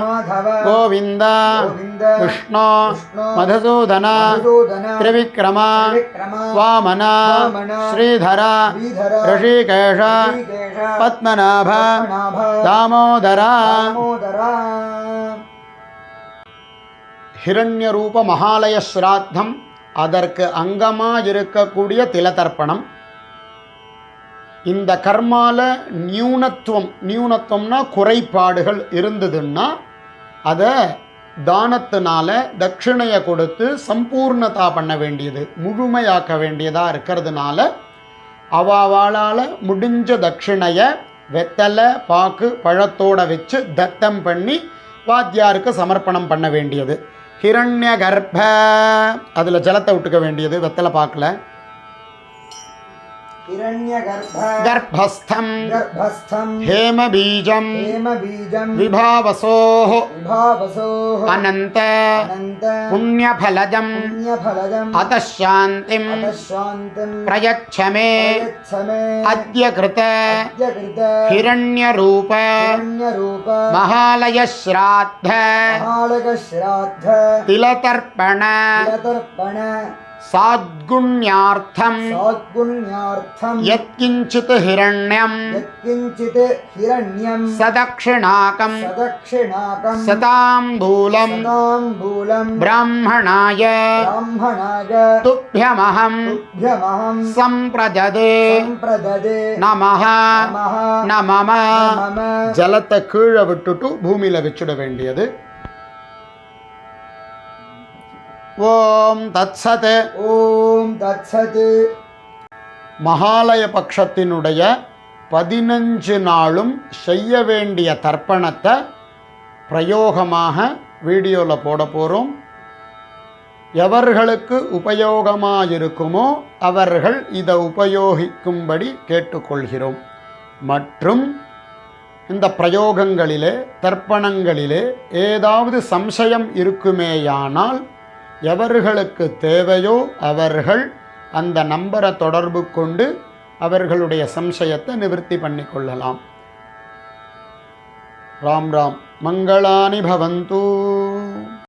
माधव गोविन्द गोविन्द विष्णु विष्णु मधुसूदन मधुसूदन त्रिविक्रम त्रिविक्रम वामन वामन श्रीधर श्रीधर ऋषिकेश ऋषिकेश पद्मनाभ पद्मनाभ दामोदर दामोदर. हिरण्यरूप महालय श्राद्धம் அதற்கு அங்கமாக இருக்கக்கூடிய திலதர்ப்பணம். இந்த கர்மால நியூனத்துவம்னா குறைபாடுகள் இருந்ததுன்னா அதை தானத்தினால தட்சிணையை கொடுத்து சம்பூர்ணதா பண்ண வேண்டியது, முழுமையாக்க வேண்டியதாக இருக்கிறதுனால அவாவாளால் முடிஞ்ச தட்சிணையை வெத்தலை பாக்கு பழத்தோடு வச்சு தத்தம் பண்ணி வாத்தியாருக்கு சமர்ப்பணம் பண்ண வேண்டியது. ஹிரண்ய கர்ப்ப அதில் ஜலத்தை விட்டுக்க வேண்டியது வெத்தலை பாக்கில். गर्भस्थं हेमबीजं विभावसोः अनन्त पुण्यफलजं अतः शान्तिं प्रयच्छ मे अद्य कृत हिरण्यरूप महालयश्राद्ध तिलतर्पण साद्गुण्यार्थं यत्किञ्चित् हिरण्यं सदक्षिणाकं सताम्बूलं ब्राह्मणाय तुभ्यमहं संप्रददे नमः नमः. ஜலத்தை கீழே விட்டுட்டு பூமியில் வச்சுட வேண்டியது. ஓம் தத்சத். ஓம் தத்சத். மகாலய பட்சத்தினுடைய 15 நாளும் செய்ய வேண்டிய தர்ப்பணத்தை பிரயோகமாக வீடியோவில் போட போகிறோம். எவர்களுக்கு உபயோகமாயிருக்குமோ அவர்கள் இதை உபயோகிக்கும்படி கேட்டுக்கொள்கிறோம். மற்றும் இந்த பிரயோகங்களிலே தர்ப்பணங்களிலே ஏதாவது சம்சயம் இருக்குமேயானால் எவர்களுக்கு தேவையோ அவர்கள் அந்த நம்பரை தொடர்பு கொண்டு அவர்களுடைய சம்சயத்தை நிவர்த்தி பண்ணிக்கொள்ளலாம். ராம் ராம். மங்களானி பவந்து.